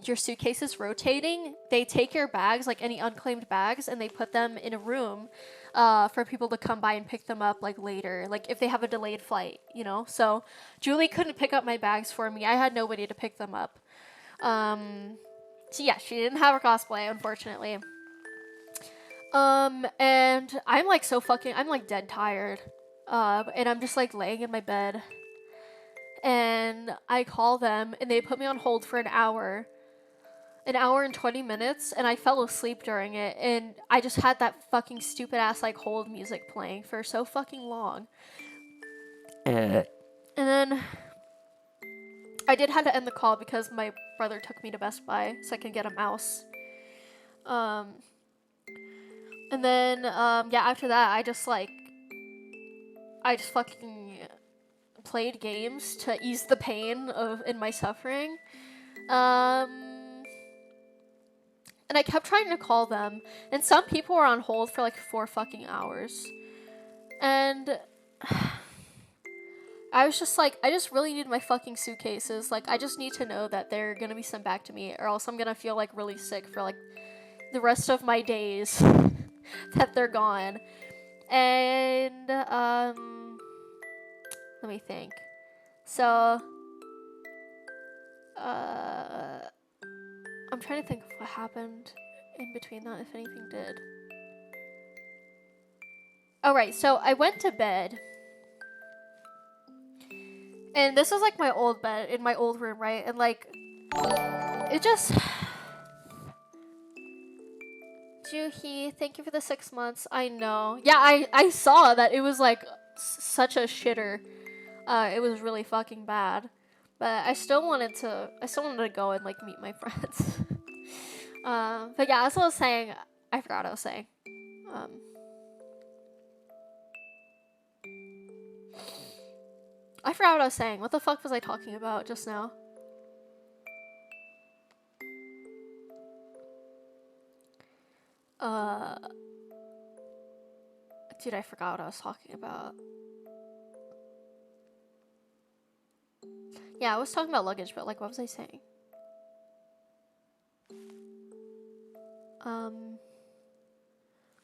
your suitcases rotating, they take your bags, like any unclaimed bags, and they put them in a room for people to come by and pick them up like later, like if they have a delayed flight, you know. So Julie couldn't pick up my bags for me. I had nobody to pick them up. So yeah, she didn't have her cosplay, unfortunately. And I'm like I'm like dead tired. And I'm just like laying in my bed. And I call them, and they put me on hold for an hour and 20 minutes, and I fell asleep during it, and I just had that fucking stupid ass like hold music playing for so fucking long. And then I did have to end the call because my brother took me to Best Buy so I could get a mouse. And then yeah, after that I just fucking played games to ease the pain in my suffering. And I kept trying to call them, and some people were on hold for like 4 fucking hours. And I was just like, I just really need my fucking suitcases. Like, I just need to know that they're gonna be sent back to me, or else I'm gonna feel like really sick for like the rest of my days that they're gone. And let me think. So I'm trying to think of what happened in between that, if anything did. Alright, so I went to bed. And this was like my old bed in my old room, right? And like, it just... Juhi, thank you for the 6 months. I know. Yeah, I saw that it was like such a shitter. It was really fucking bad. But I still wanted to go and like meet my friends. But yeah, as I was saying, I forgot what I was saying. I forgot what I was saying. What the fuck was I talking about just now? Dude, I forgot what I was talking about. Yeah, I was talking about luggage, but like, what was I saying?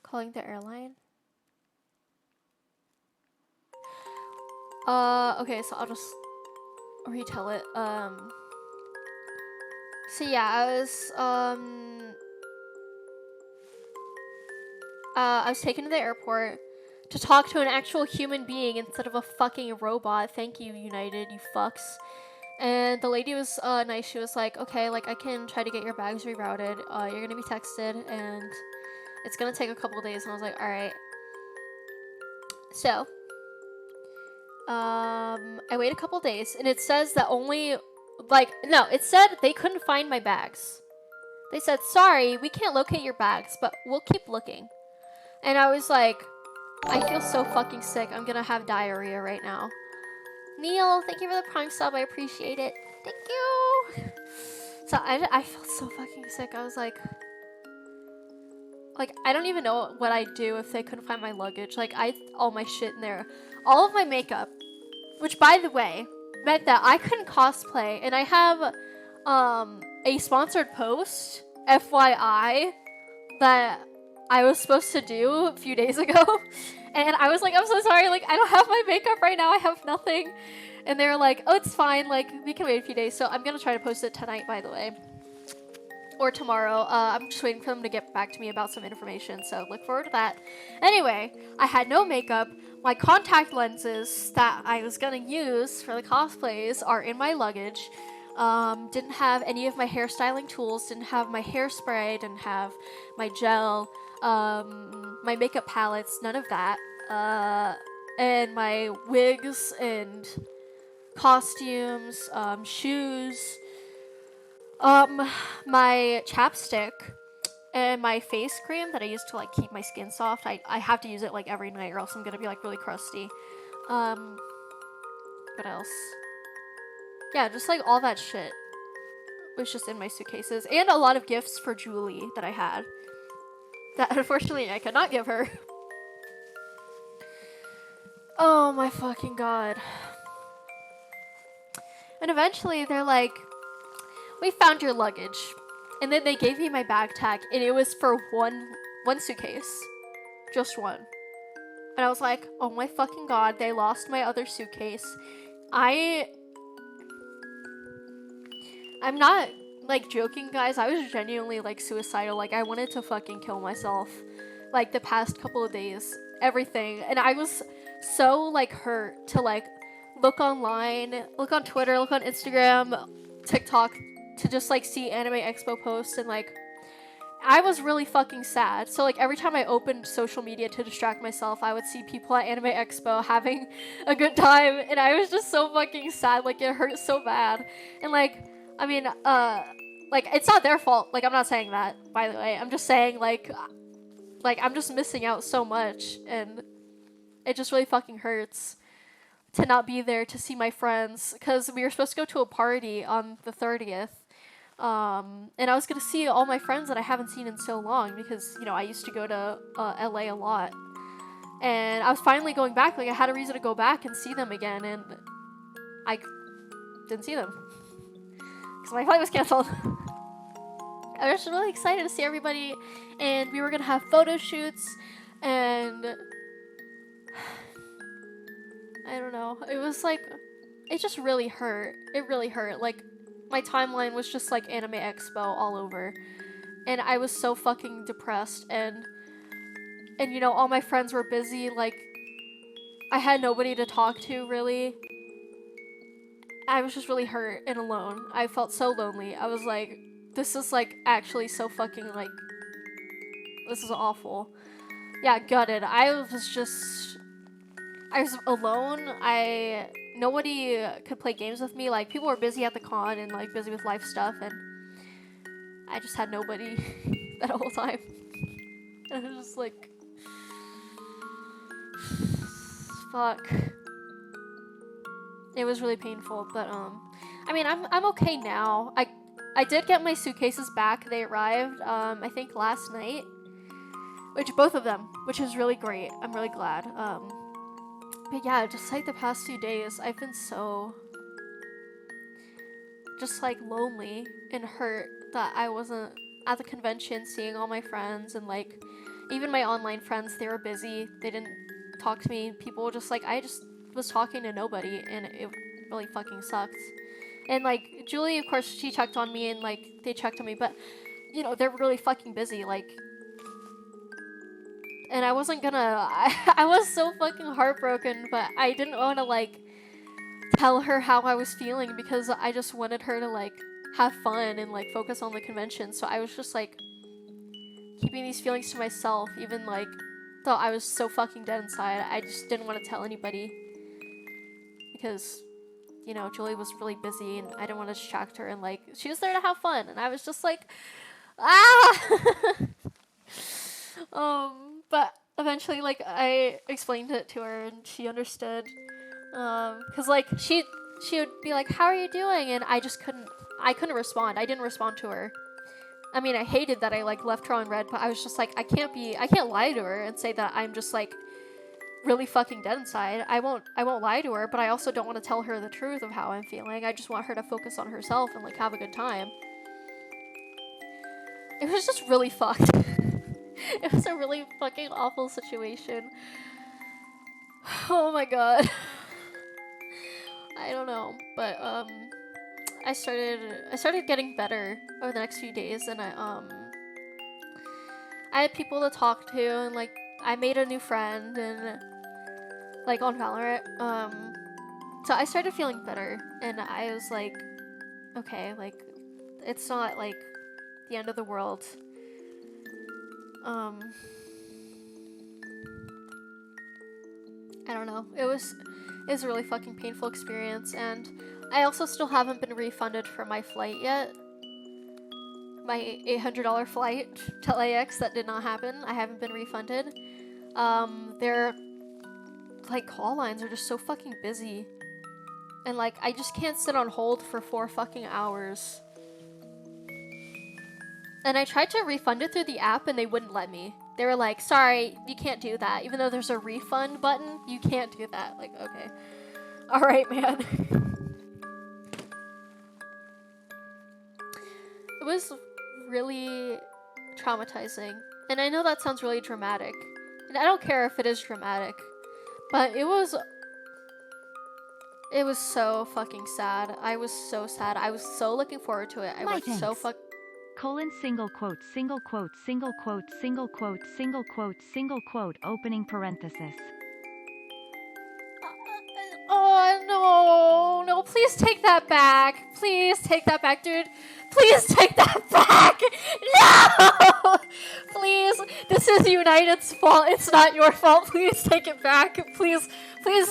Calling the airline. Okay, so I'll just retell it. So yeah, I was taken to the airport to talk to an actual human being instead of a fucking robot. Thank you, United, you fucks. And the lady was nice. She was like, okay, like I can try to get your bags rerouted. You're gonna be texted, and it's gonna take a couple days. And I was like, all right. So, I wait a couple days, and it says that it said they couldn't find my bags. They said, sorry, we can't locate your bags, but we'll keep looking. And I was like, I feel so fucking sick. I'm gonna have diarrhea right now. Neil, thank you for the Prime sub. I appreciate it. Thank you. So I felt so fucking sick. I was like, I don't even know what I'd do if they couldn't find my luggage. Like, I had all my shit in there. All of my makeup, which, by the way, meant that I couldn't cosplay. And I have a sponsored post, FYI, that I was supposed to do a few days ago. And I was like, I'm so sorry. Like, I don't have my makeup right now. I have nothing. And they were like, oh, it's fine. Like, we can wait a few days. So I'm going to try to post it tonight, by the way. Or tomorrow. I'm just waiting for them to get back to me about some information. So look forward to that. Anyway, I had no makeup. My contact lenses that I was going to use for the cosplays are in my luggage. Didn't have any of my hairstyling tools. Didn't have my hairspray. Didn't have my gel. My makeup palettes. None of that. And my wigs and costumes, shoes, my chapstick, and my face cream that I use to like keep my skin soft. I have to use it like every night or else I'm gonna be like really crusty. What else? Yeah, just like all that shit was just in my suitcases, and a lot of gifts for Julie that I had that unfortunately I could not give her. Oh my fucking god. And eventually they're like, we found your luggage. And then they gave me my bag tag, and it was for one suitcase. Just one. And I was like, oh my fucking god, they lost my other suitcase. I'm not like joking, guys. I was genuinely like suicidal. Like I wanted to fucking kill myself. Like the past couple of days. Everything. And I was so like hurt to like look online, look on Twitter, look on Instagram, TikTok, to just like see Anime Expo posts, and like I was really fucking sad. So like every time I opened social media to distract myself, I would see people at Anime Expo having a good time, and I was just so fucking sad. Like it hurt so bad. And like I mean like it's not their fault. Like I'm not saying that, by the way. I'm just saying like I'm just missing out so much, and it just really fucking hurts to not be there to see my friends, because we were supposed to go to a party on the 30th. And I was gonna see all my friends that I haven't seen in so long, because, you know, I used to go to LA a lot. And I was finally going back. Like, I had a reason to go back and see them again, and I didn't see them. Because my flight was canceled. I was just really excited to see everybody, and we were gonna have photo shoots, and I don't know. It was like, it just really hurt. It really hurt. Like, my timeline was just like Anime Expo all over. And I was so fucking depressed, and you know, all my friends were busy. Like, I had nobody to talk to, really. I was just really hurt and alone. I felt so lonely. I was like, this is like actually so fucking like, this is awful. Yeah, gutted. I was alone. Nobody could play games with me. Like, people were busy at the con and like busy with life stuff, and I just had nobody that whole time. And I was just like, fuck. It was really painful, but I mean, I'm okay now. I did get my suitcases back. They arrived I think last night, both of them, which is really great. I'm really glad. But yeah, just like the past few days, I've been so just like lonely and hurt that I wasn't at the convention seeing all my friends, and like even my online friends, they were busy. They didn't talk to me. People just like, I just was talking to nobody, and it really fucking sucked. And like Julie, of course, she checked on me, and like they checked on me, but you know, they're really fucking busy. Like, and I wasn't gonna, I was so fucking heartbroken, but I didn't want to like tell her how I was feeling because I just wanted her to like have fun and like focus on the convention. So I was just like keeping these feelings to myself, even like though I was so fucking dead inside. I just didn't want to tell anybody because, you know, Julie was really busy and I didn't want to distract her, and like she was there to have fun, and I was just like, ah. But eventually, like, I explained it to her and she understood. Cause like she would be like, "How are you doing?" And I couldn't respond. I didn't respond to her. I mean, I hated that I like left her on red, but I was just like, I can't lie to her and say that I'm just like really fucking dead inside. I won't lie to her, but I also don't want to tell her the truth of how I'm feeling. I just want her to focus on herself and like have a good time. It was just really fucked. It was a really fucking awful situation. Oh my god. I don't know, but I started getting better over the next few days, and I had people to talk to, and like I made a new friend, and like on Valorant, so I started feeling better, and I was like, okay, like it's not like the end of the world. I don't know. It was a really fucking painful experience, and I also still haven't been refunded for my flight yet. My $800 flight to LAX that did not happen. I haven't been refunded. Their like call lines are just so fucking busy, and like I just can't sit on hold for 4 fucking hours. And I tried to refund it through the app, and they wouldn't let me. They were like, "Sorry, you can't do that. Even though there's a refund button, you can't do that." Like, okay. Alright, man. It was really traumatizing. And I know that sounds really dramatic. And I don't care if it is dramatic. But it was so fucking sad. I was so sad. I was so looking forward to it. I worked so fucking... single quote, single quote, single quote, single quote, single quote, single quote, opening parenthesis. Oh, no, please take that back. Please take that back, dude. Please take that back. No! Please, this is United's fault. It's not your fault. Please take it back. Please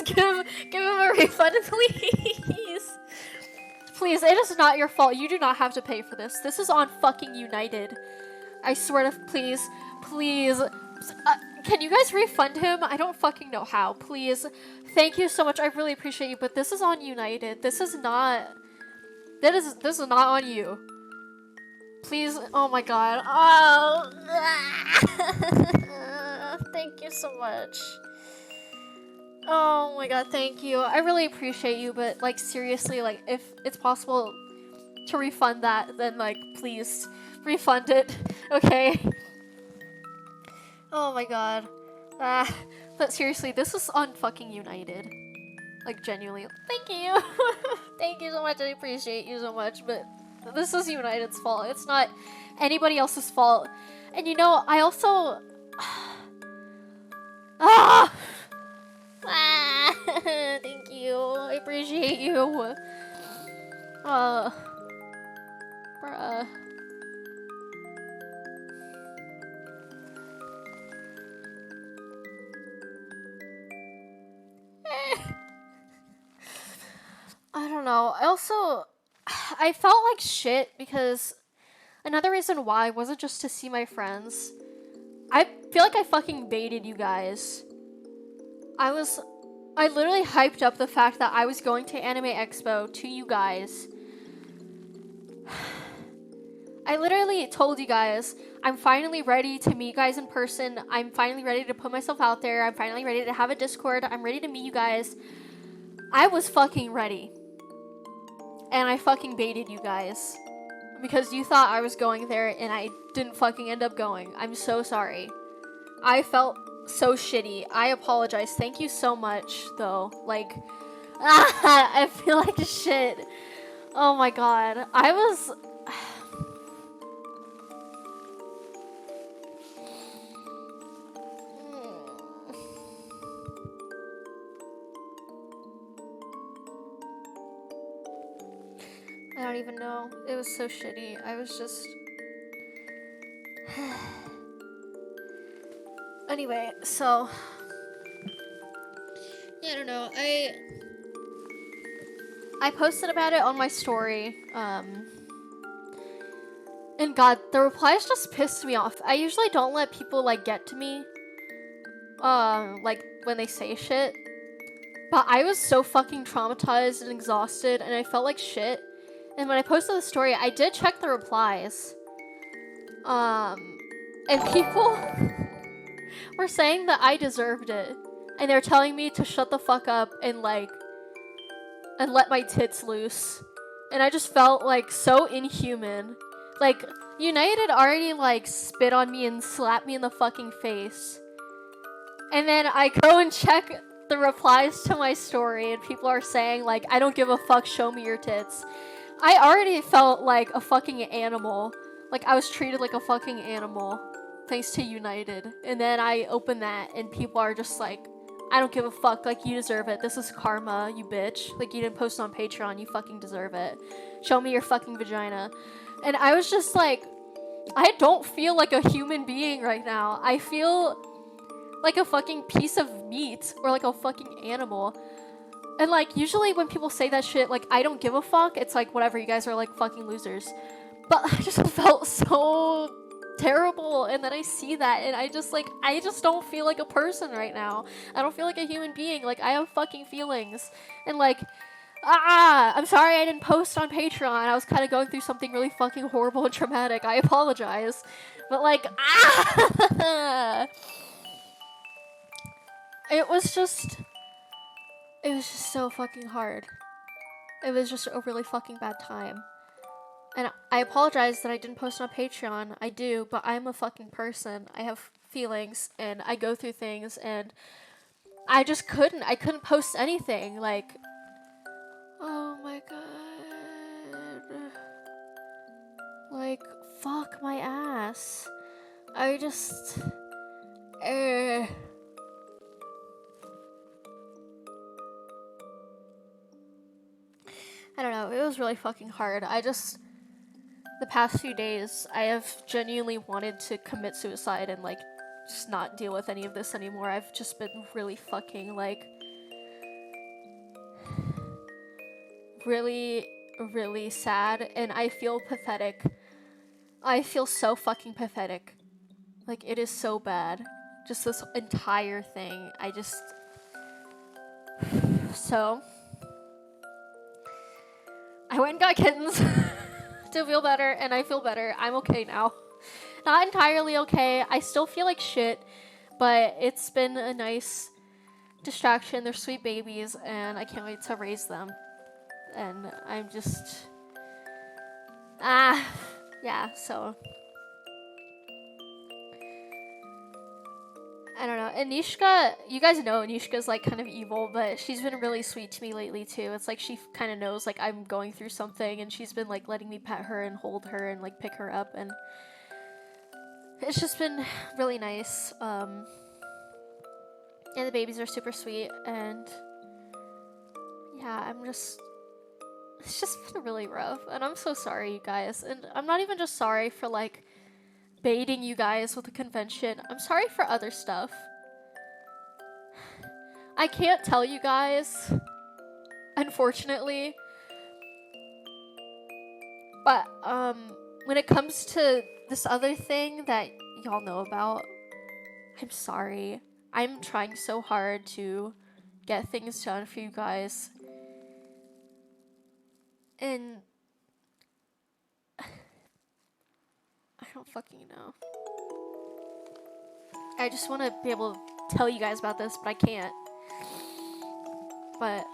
give him a refund, please. Please, it is not your fault. You do not have to pay for this. This is on fucking United. I swear to, please. Can you guys refund him? I don't fucking know how. Please. Thank you so much. I really appreciate you, but this is on United. This is not on you. Please. Oh my god. Oh. Thank you so much. Oh my god, thank you. I really appreciate you, but like seriously, like if it's possible to refund that, then like please refund it, okay? Oh my god. But seriously, this is on fucking United. Like genuinely. Thank you. Thank you so much. I appreciate you so much, but this is United's fault. It's not anybody else's fault. And you know, I also thank you. I appreciate you. Bruh. I don't know. I felt like shit because another reason why wasn't just to see my friends. I feel like I fucking baited you guys. I literally hyped up the fact that I was going to Anime Expo to you guys. I literally told you guys, I'm finally ready to meet you guys in person. I'm finally ready to put myself out there. I'm finally ready to have a Discord. I'm ready to meet you guys. I was fucking ready. and I fucking baited you guys because you thought I was going there and I didn't fucking end up going. I'm so sorry. I felt so shitty. I apologize. Thank you so much, though. Like, I feel like shit. Oh my god. I was... I don't even know. It was so shitty. I was just... Anyway, so... Yeah, I don't know. I posted about it on my story. And god, the replies just pissed me off. I usually don't let people, like, get to me. Like, when they say shit. But I was so fucking traumatized and exhausted, and I felt like shit. And when I posted the story, I did check the replies. And people were saying that I deserved it. And they're telling me to shut the fuck up and, like, and let my tits loose. And I just felt, like, so inhuman. Like, United already, like, spit on me and slapped me in the fucking face. And then I go and check the replies to my story, and people are saying, like, I don't give a fuck, show me your tits. I already felt like a fucking animal. Like, I was treated like a fucking animal, thanks to United. And then I open that, and people are just like, I don't give a fuck, like, you deserve it. This is karma, you bitch. Like, you didn't post on Patreon, you fucking deserve it. Show me your fucking vagina. And I was just like, I don't feel like a human being right now. I feel like a fucking piece of meat, or like a fucking animal. And, like, usually when people say that shit, like, I don't give a fuck, it's like, whatever, you guys are, like, fucking losers. But I just felt so terrible, and then I see that, and I just don't feel like a person right now. I don't feel like a human being. Like, I have fucking feelings. And, like, I'm sorry I didn't post on Patreon. I was kind of going through something really fucking horrible and traumatic. I apologize. But, like, it was just so fucking hard. It was just a really fucking bad time. And I apologize that I didn't post on Patreon. I do, but I'm a fucking person. I have feelings, and I go through things, and I just couldn't. I couldn't post anything. Like, oh my god. Like, fuck my ass. I just... I don't know, it was really fucking hard. The past few days, I have genuinely wanted to commit suicide and, like, just not deal with any of this anymore. I've just been really fucking, like, really, really sad, and I feel pathetic. I feel so fucking pathetic. Like, it is so bad. Just this entire thing. So, I went and got kittens to feel better, and I feel better. I'm okay now. Not entirely okay. I still feel like shit, but it's been a nice distraction. They're sweet babies, and I can't wait to raise them. And I'm just... yeah, so... I don't know. And Nishka, you guys know Nishka's, like, kind of evil, but she's been really sweet to me lately, too. It's like she kind of knows, like, I'm going through something, and she's been, like, letting me pet her and hold her and, like, pick her up, and it's just been really nice. And the babies are super sweet, and yeah, it's just been really rough, and I'm so sorry, you guys. And I'm not even just sorry for, like, baiting you guys with the convention. I'm sorry for other stuff. I can't tell you guys, unfortunately, but when it comes to this other thing that y'all know about, I'm sorry. I'm trying so hard to get things done for you guys, and I don't fucking know. I just want to be able to tell you guys about this, but I can't. But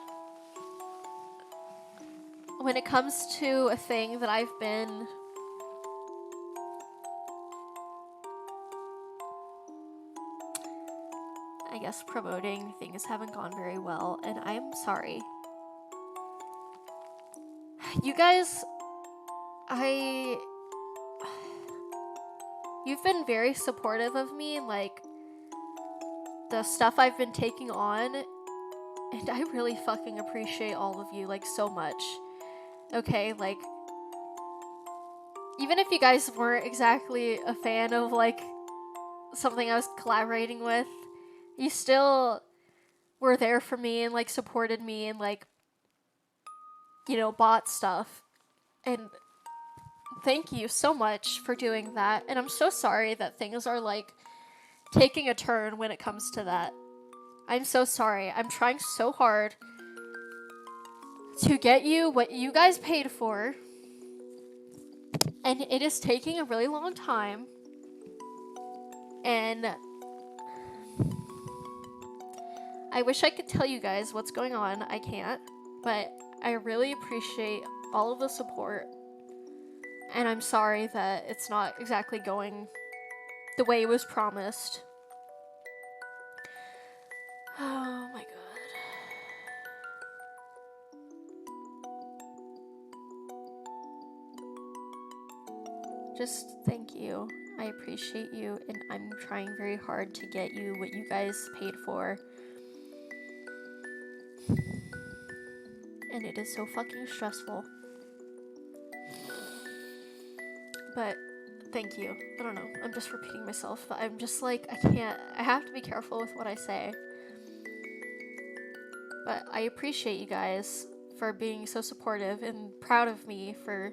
when it comes to a thing that I've been I guess promoting, things haven't gone very well, and I'm sorry. You guys, you've been very supportive of me and like the stuff I've been taking on, and I really fucking appreciate all of you like so much. Okay, like even if you guys weren't exactly a fan of like something I was collaborating with, you still were there for me and like supported me and like, you know, bought stuff. And thank you so much for doing that. And I'm so sorry that things are like taking a turn when it comes to that. I'm so sorry. I'm trying so hard to get you what you guys paid for. And it is taking a really long time. And I wish I could tell you guys what's going on. I can't. But I really appreciate all of the support. And I'm sorry that it's not exactly going the way it was promised. Oh my god. Just thank you. I appreciate you, and I'm trying very hard to get you what you guys paid for. And it is so fucking stressful. But thank you. I don't know. I'm just repeating myself, but I'm just like, I have to be careful with what I say. But I appreciate you guys for being so supportive and proud of me for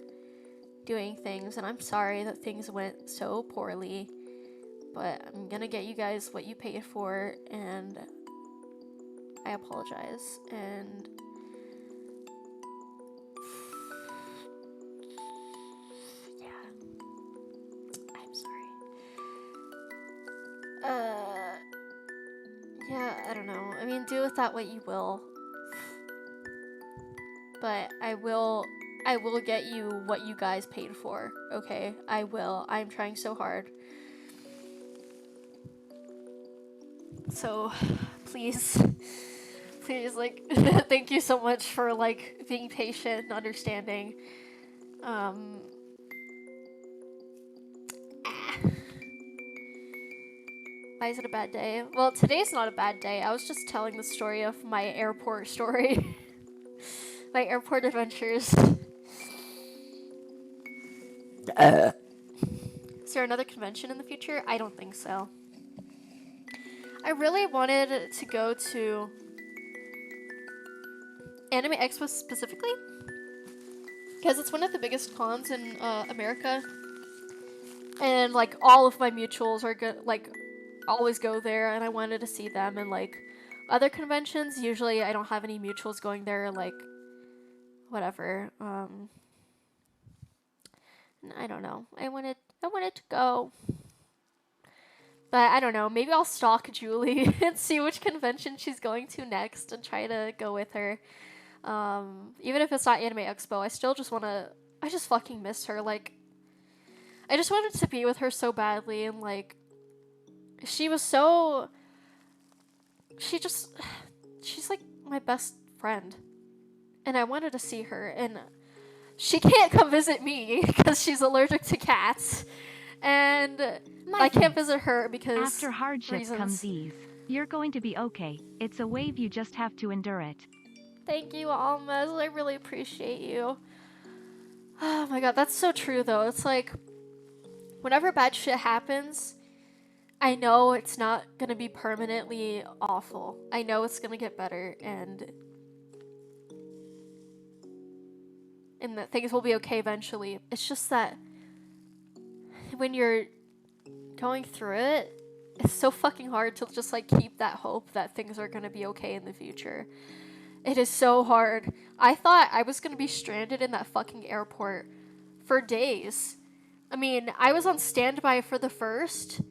doing things, and I'm sorry that things went so poorly, but I'm gonna get you guys what you paid for, and I apologize, and I'm sorry. Yeah, I don't know. I mean, do with that what you will. But I will get you what you guys paid for, okay? I will. I'm trying so hard. So, please, like, thank you so much for, like, being patient and understanding. Why is it a bad day? Well, today's not a bad day. I was just telling the story of my airport story. My airport adventures. Is there another convention in the future? I don't think so. I really wanted to go to Anime Expo specifically because it's one of the biggest cons in America, and like all of my mutuals are good, like always go there, and I wanted to see them. And like other conventions, usually I don't have any mutuals going there, like whatever. I don't know. I wanted to go. But I don't know, maybe I'll stalk Julie and see which convention she's going to next and try to go with her. Even if it's not Anime Expo, I just fucking miss her. Like, I just wanted to be with her so badly, and like, she's like my best friend. And I wanted to see her, and she can't come visit me because she's allergic to cats. And I can't visit her because after hardship comes ease. You're going to be okay. It's a wave, you just have to endure it. Thank you, Almas. I really appreciate you. Oh my god, that's so true though. It's like, whenever bad shit happens, I know it's not gonna be permanently awful. I know it's gonna get better, and that things will be okay eventually. It's just that when you're going through it, it's so fucking hard to just like keep that hope that things are gonna be okay in the future. It is so hard. I thought I was gonna be stranded in that fucking airport for days. I mean, I was on standby for the first,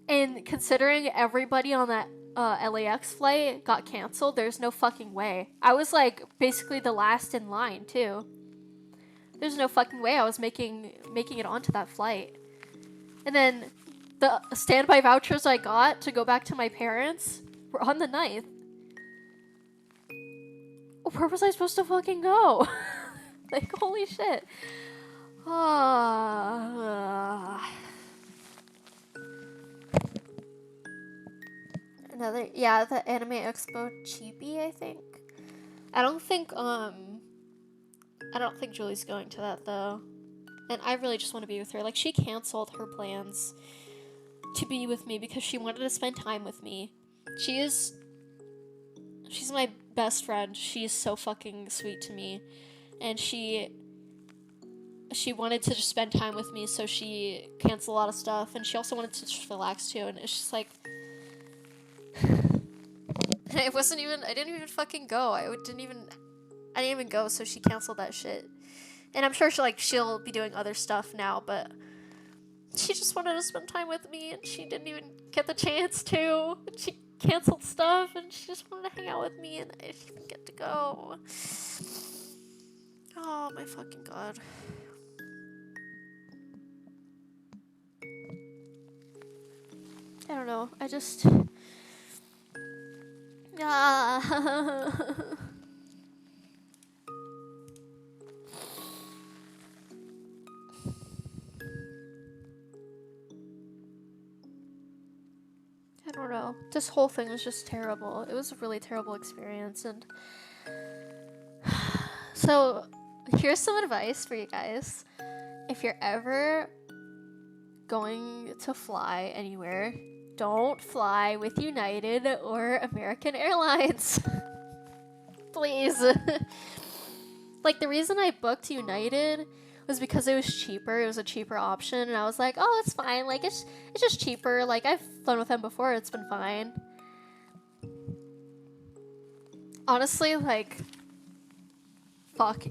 and considering everybody on that LAX flight got canceled, there's no fucking way. I was like basically the last in line too. There's no fucking way I was making it onto that flight. And then the standby vouchers I got to go back to my parents were on the 9th. Where was I supposed to fucking go? Like, holy shit. Another, yeah, the Anime Expo cheapie, I think. I don't think Julie's going to that though. And I really just want to be with her. Like, she canceled her plans to be with me because she wanted to spend time with me. She's my best friend. She's so fucking sweet to me. And she wanted to just spend time with me, so she canceled a lot of stuff. And she also wanted to just relax too. And it's just like, I didn't even fucking go. I didn't even go, so she canceled that shit. And I'm sure she'll be doing other stuff now, but she just wanted to spend time with me, and she didn't even get the chance to. She canceled stuff, and she just wanted to hang out with me, and I didn't even get to go. Oh my fucking god. I don't know. I just... I don't know. This whole thing was just terrible. It was a really terrible experience, and so here's some advice for you guys. If you're ever going to fly anywhere, don't fly with United or American Airlines. Please. Like, the reason I booked United was because it was cheaper. It was a cheaper option, and I was like, oh, it's fine. Like, it's just cheaper. Like, I've flown with them before. It's been fine. Honestly, like, fuck.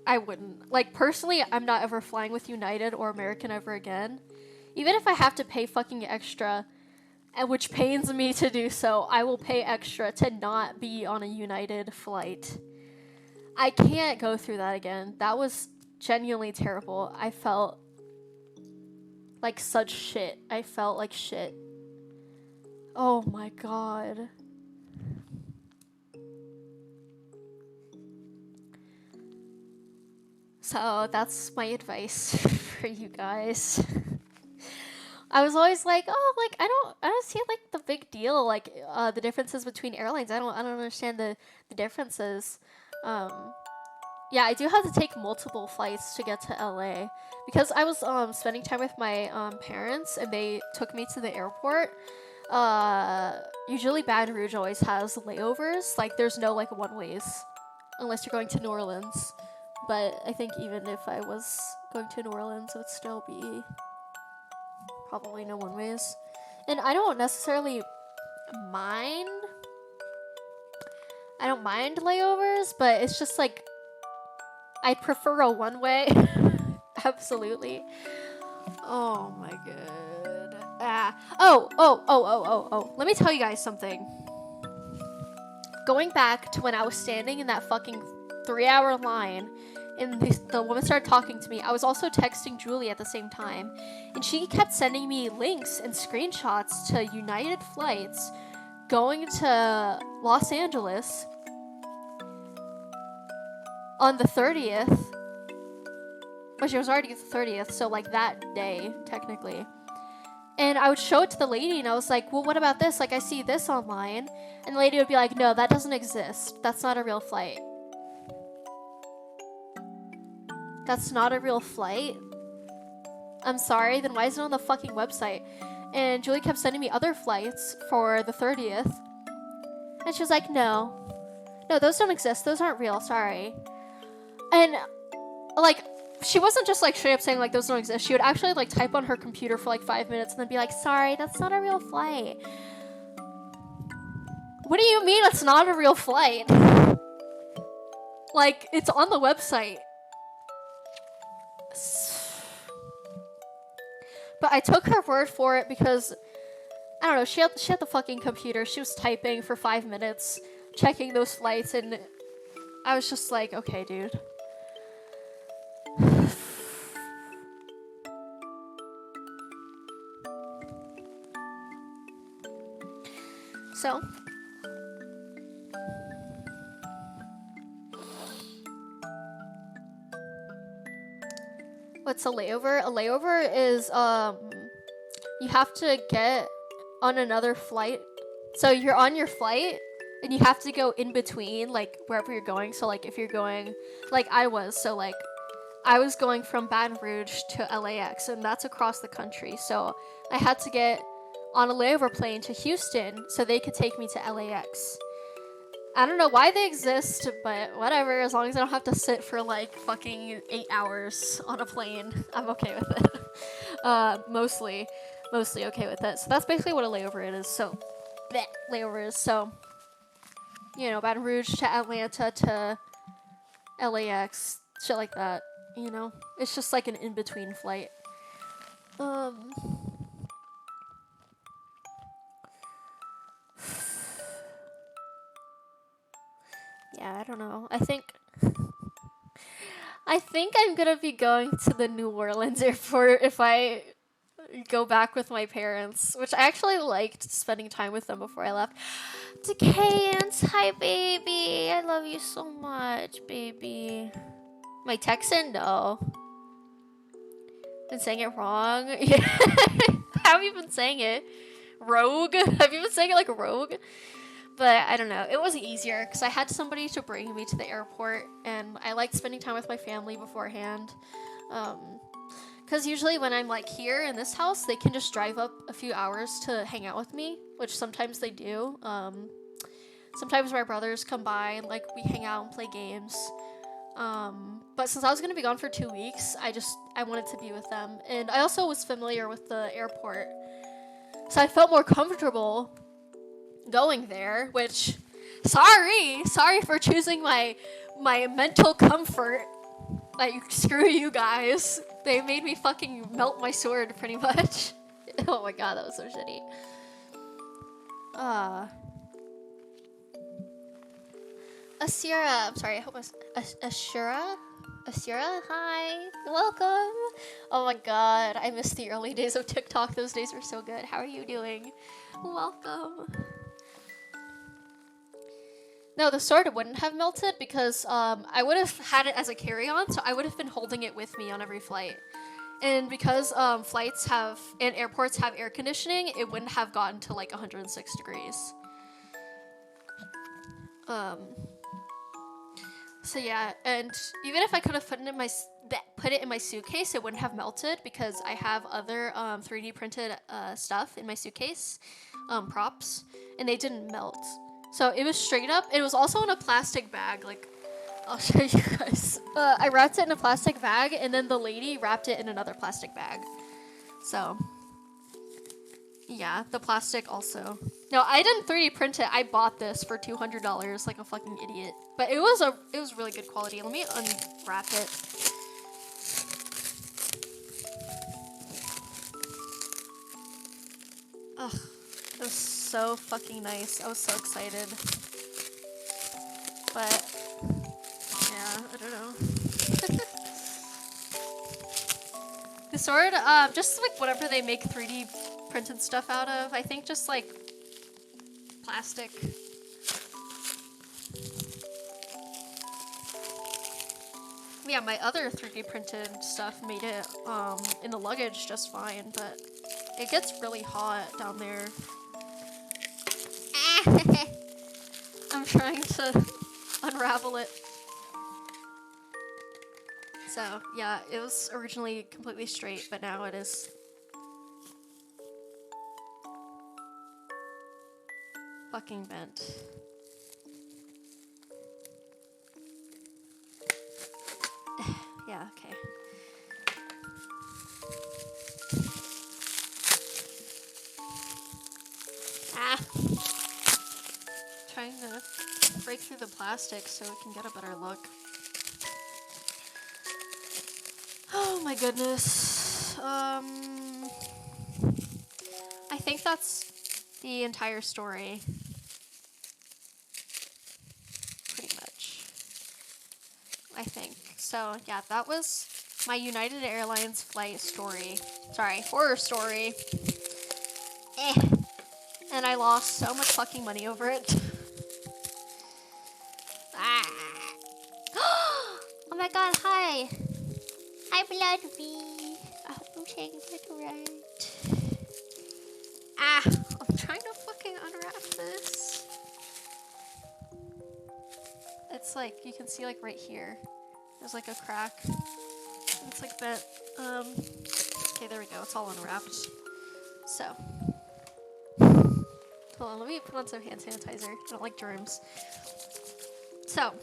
I wouldn't. Like, personally, I'm not ever flying with United or American ever again. Even if I have to pay fucking extra, and which pains me to do so, I will pay extra to not be on a United flight. I can't go through that again. That was genuinely terrible. I felt like such shit. I felt like shit. Oh my god. So that's my advice for you guys. I was always like, oh, like I don't see like the big deal, like the differences between airlines. I don't understand the differences. Yeah, I do have to take multiple flights to get to LA because I was spending time with my parents, and they took me to the airport. Usually Baton Rouge always has layovers. Like, there's no like one ways unless you're going to New Orleans. But I think even if I was going to New Orleans, it would still be probably no one ways. And I don't necessarily mind. I don't mind layovers, but it's just like I prefer a one way. Absolutely. Oh my god. Oh. Let me tell you guys something. Going back to when I was standing in that fucking 3-hour line and the woman started talking to me, I was also texting Julie at the same time, and she kept sending me links and screenshots to United flights going to Los Angeles on the 30th, which it was already the 30th, so like that day technically. And I would show it to the lady, and I was like, well, what about this? Like, I see this online. And the lady would be like, no, that doesn't exist. That's not a real flight. That's not a real flight? I'm sorry, then why is it on the fucking website? And Julie kept sending me other flights for the 30th. And she was like, no, those don't exist. Those aren't real, sorry. And, like, she wasn't just, like, straight up saying, like, those don't exist. She would actually, like, type on her computer for, like, 5 minutes and then be like, sorry, that's not a real flight. What do you mean it's not a real flight? Like, it's on the website. But I took her word for it because, I don't know, she had the fucking computer. She was typing for 5 minutes, checking those flights, and I was just like, okay, dude. So. What's a layover? A layover is, you have to get on another flight. So you're on your flight, and you have to go in between, like, wherever you're going. So, like, if you're going, like I was going from Baton Rouge to LAX, and that's across the country. So I had to get on a layover plane to Houston so they could take me to LAX. I don't know why they exist, but whatever. As long as I don't have to sit for like fucking 8 hours on a plane, I'm okay with it. Mostly okay with it. So that's basically what a layover it is. So, layover is so, you know, Baton Rouge to Atlanta to LAX, shit like that. You know, it's just like an in-between flight. Yeah, I don't know. I think I'm gonna be going to the New Orleans airport if I go back with my parents, which I actually liked spending time with them before I left. Decayance, hi baby. I love you so much, baby. My Texan? No. Been saying it wrong? Yeah. How have you been saying it? Rogue? Have you been saying it like a rogue? But I don't know. It was easier because I had somebody to bring me to the airport, and I liked spending time with my family beforehand. Because usually when I'm like here in this house, they can just drive up a few hours to hang out with me, which sometimes they do. Sometimes my brothers come by and like we hang out and play games. But since I was gonna be gone for 2 weeks, I wanted to be with them, and I also was familiar with the airport, so I felt more comfortable going there, which sorry for choosing my mental comfort. Like, screw you guys. They made me fucking melt my sword pretty much. Oh my god, that was so shitty. Asira, I'm sorry, I hope Ashura, hi, welcome. Oh my god, I missed the early days of TikTok. Those days were so good. How are you doing? Welcome. No, the sword wouldn't have melted because I would have had it as a carry-on, so I would have been holding it with me on every flight. And because flights have and airports have air conditioning, it wouldn't have gotten to like 106 degrees. So yeah, and even if I could have put it in my suitcase, it wouldn't have melted because I have other 3D printed stuff in my suitcase, props, and they didn't melt. So it was straight up. It was also in a plastic bag. Like, I'll show you guys. I wrapped it in a plastic bag, and then the lady wrapped it in another plastic bag. So, yeah, the plastic also. No, I didn't 3D print it. I bought this for $200 like a fucking idiot. But it was really good quality. Let me unwrap it. Ugh. It was so fucking nice. I was so excited. But, yeah, I don't know. The sword, just like whatever they make 3D printed stuff out of. I think just like plastic. Yeah, my other 3D printed stuff made it in the luggage just fine, but it gets really hot down there. I'm trying to unravel it. So, yeah, it was originally completely straight, but now it is fucking bent. Yeah, okay. Trying to break through the plastic so we can get a better look. Oh my goodness. I think that's the entire story. Pretty much. I think. So, yeah, that was my United Airlines flight story. Sorry, horror story. and I lost so much fucking money over it. Ah. Oh my god, hi. Hi, Blood Bee. I hope I'm saying it right. Ah, I'm trying to fucking unwrap this. It's like, you can see like right here. There's like a crack. It's like bent. Okay, there we go. It's all unwrapped. So. Hold on, let me put on some hand sanitizer. I don't like germs. So.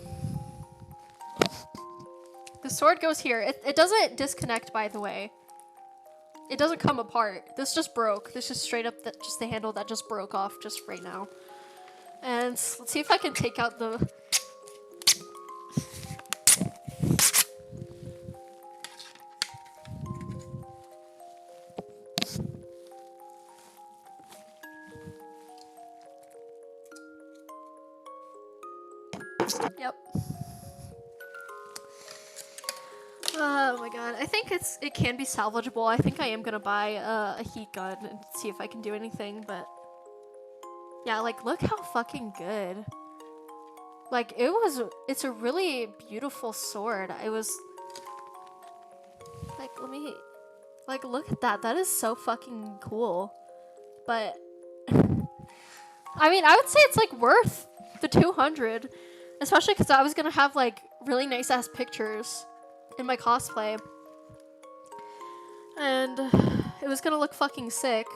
The sword goes here. It doesn't disconnect, by the way. It doesn't come apart. This just broke. This is straight up just the handle that just broke off just right now. And let's see if I can take out the... Yep. Oh my god. I think it can be salvageable. I think I am gonna buy a heat gun and see if I can do anything, but... Yeah, like, look how fucking good. Like, it's a really beautiful sword. It was... Like, let me... Like, look at that. That is so fucking cool. But... I mean, I would say it's, like, worth the 200. Especially because I was gonna have, like, really nice-ass pictures in my cosplay. And it was gonna look fucking sick.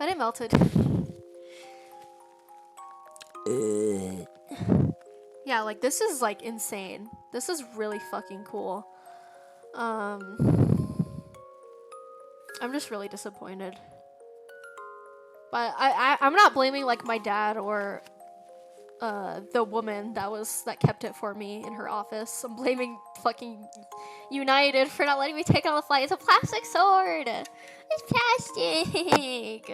But it melted. Yeah, like, this is, like, insane. This is really fucking cool. I'm just really disappointed. But I'm not blaming, like, my dad or the woman that kept it for me in her office. I'm blaming fucking United for not letting me take it on the flight. It's a plastic sword. It's plastic.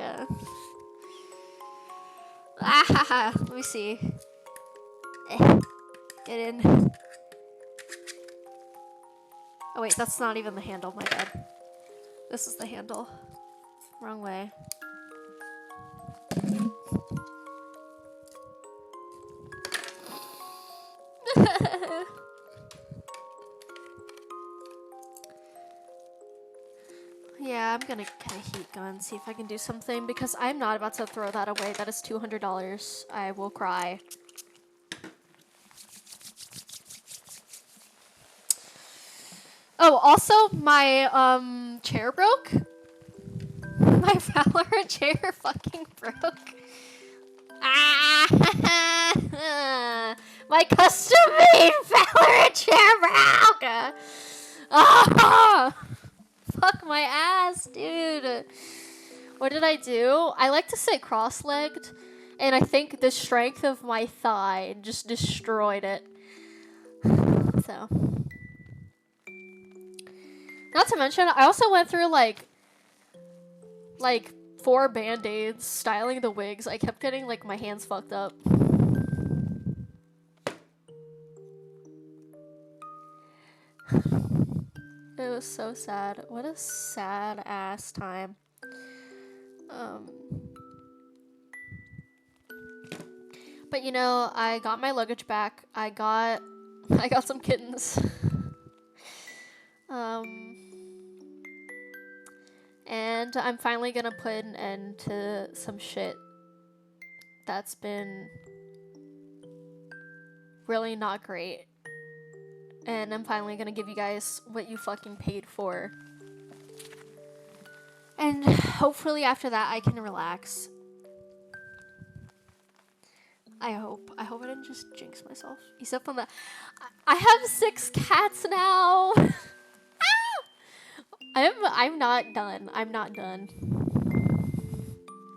Ah, let me see. Get in. Oh wait, that's not even the handle, my bad. This is the handle. Wrong way. Yeah, I'm gonna get a heat gun, see if I can do something, because I'm not about to throw that away. That is $200. I will cry. Oh, also, my, chair broke. My Valorant chair fucking broke. Ah! My custom-made Valorant chair broke! Ah! Fuck my ass, dude. What did I do? I like to sit cross-legged, and I think the strength of my thigh just destroyed it. So. Not to mention, I also went through, like 4 band-aids styling the wigs. I kept getting, like, my hands fucked up. It was so sad. What a sad ass time. But you know, I got my luggage back. I got some kittens. And I'm finally gonna put an end to some shit that's been really not great. And I'm finally gonna give you guys what you fucking paid for. And hopefully after that I can relax. I hope I didn't just jinx myself. Except on the... I have 6 cats now! I'm not done. I'm not done.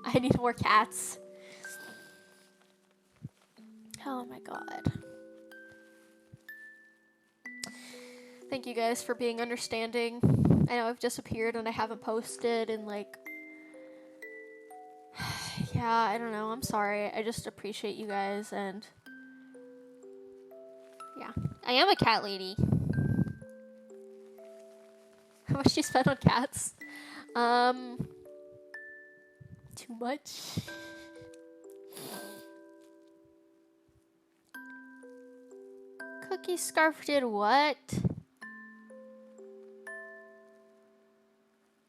I need more cats. Oh my god. Thank you guys for being understanding. I know I've disappeared and I haven't posted and like... Yeah, I don't know. I'm sorry. I just appreciate you guys and... Yeah. I am a cat lady. How much do you spend on cats? Too much. Cookie Scarf did what?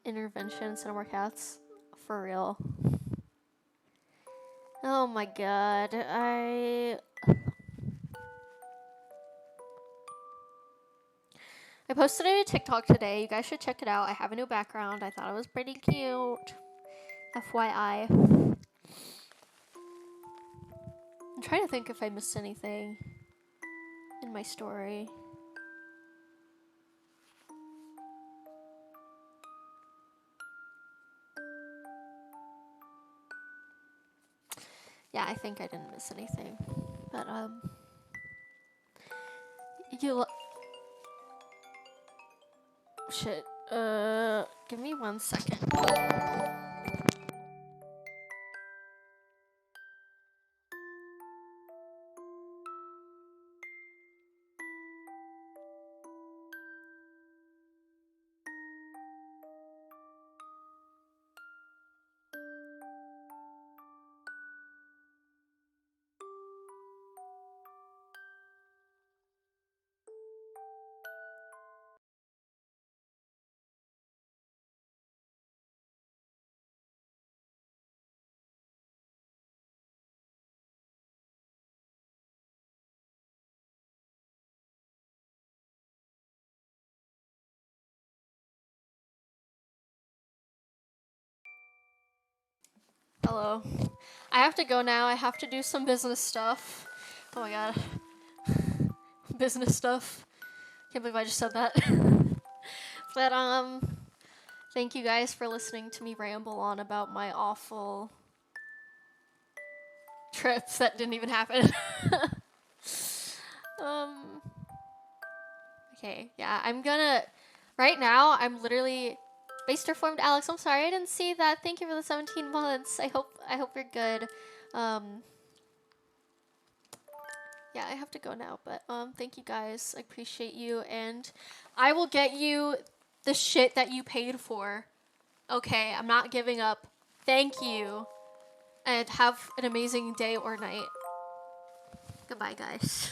Intervention instead of more cats. For real. Oh my god. I posted a TikTok today. You guys should check it out. I have a new background. I thought it was pretty cute. FYI. I'm trying to think if I missed anything in my story. Yeah, I think I didn't miss anything. But, shit. Give me 1 second. Hello. I have to go now. I have to do some business stuff. Oh my god. Business stuff. Can't believe I just said that. But, thank you guys for listening to me ramble on about my awful trips that didn't even happen. Okay, yeah, right now, I'm literally, Baster formed Alex, I'm sorry, I didn't see that. Thank you for the 17 months. I hope you're good. Yeah, I have to go now, but, thank you guys. I appreciate you, and I will get you the shit that you paid for. Okay, I'm not giving up. Thank you, and have an amazing day or night. Goodbye, guys.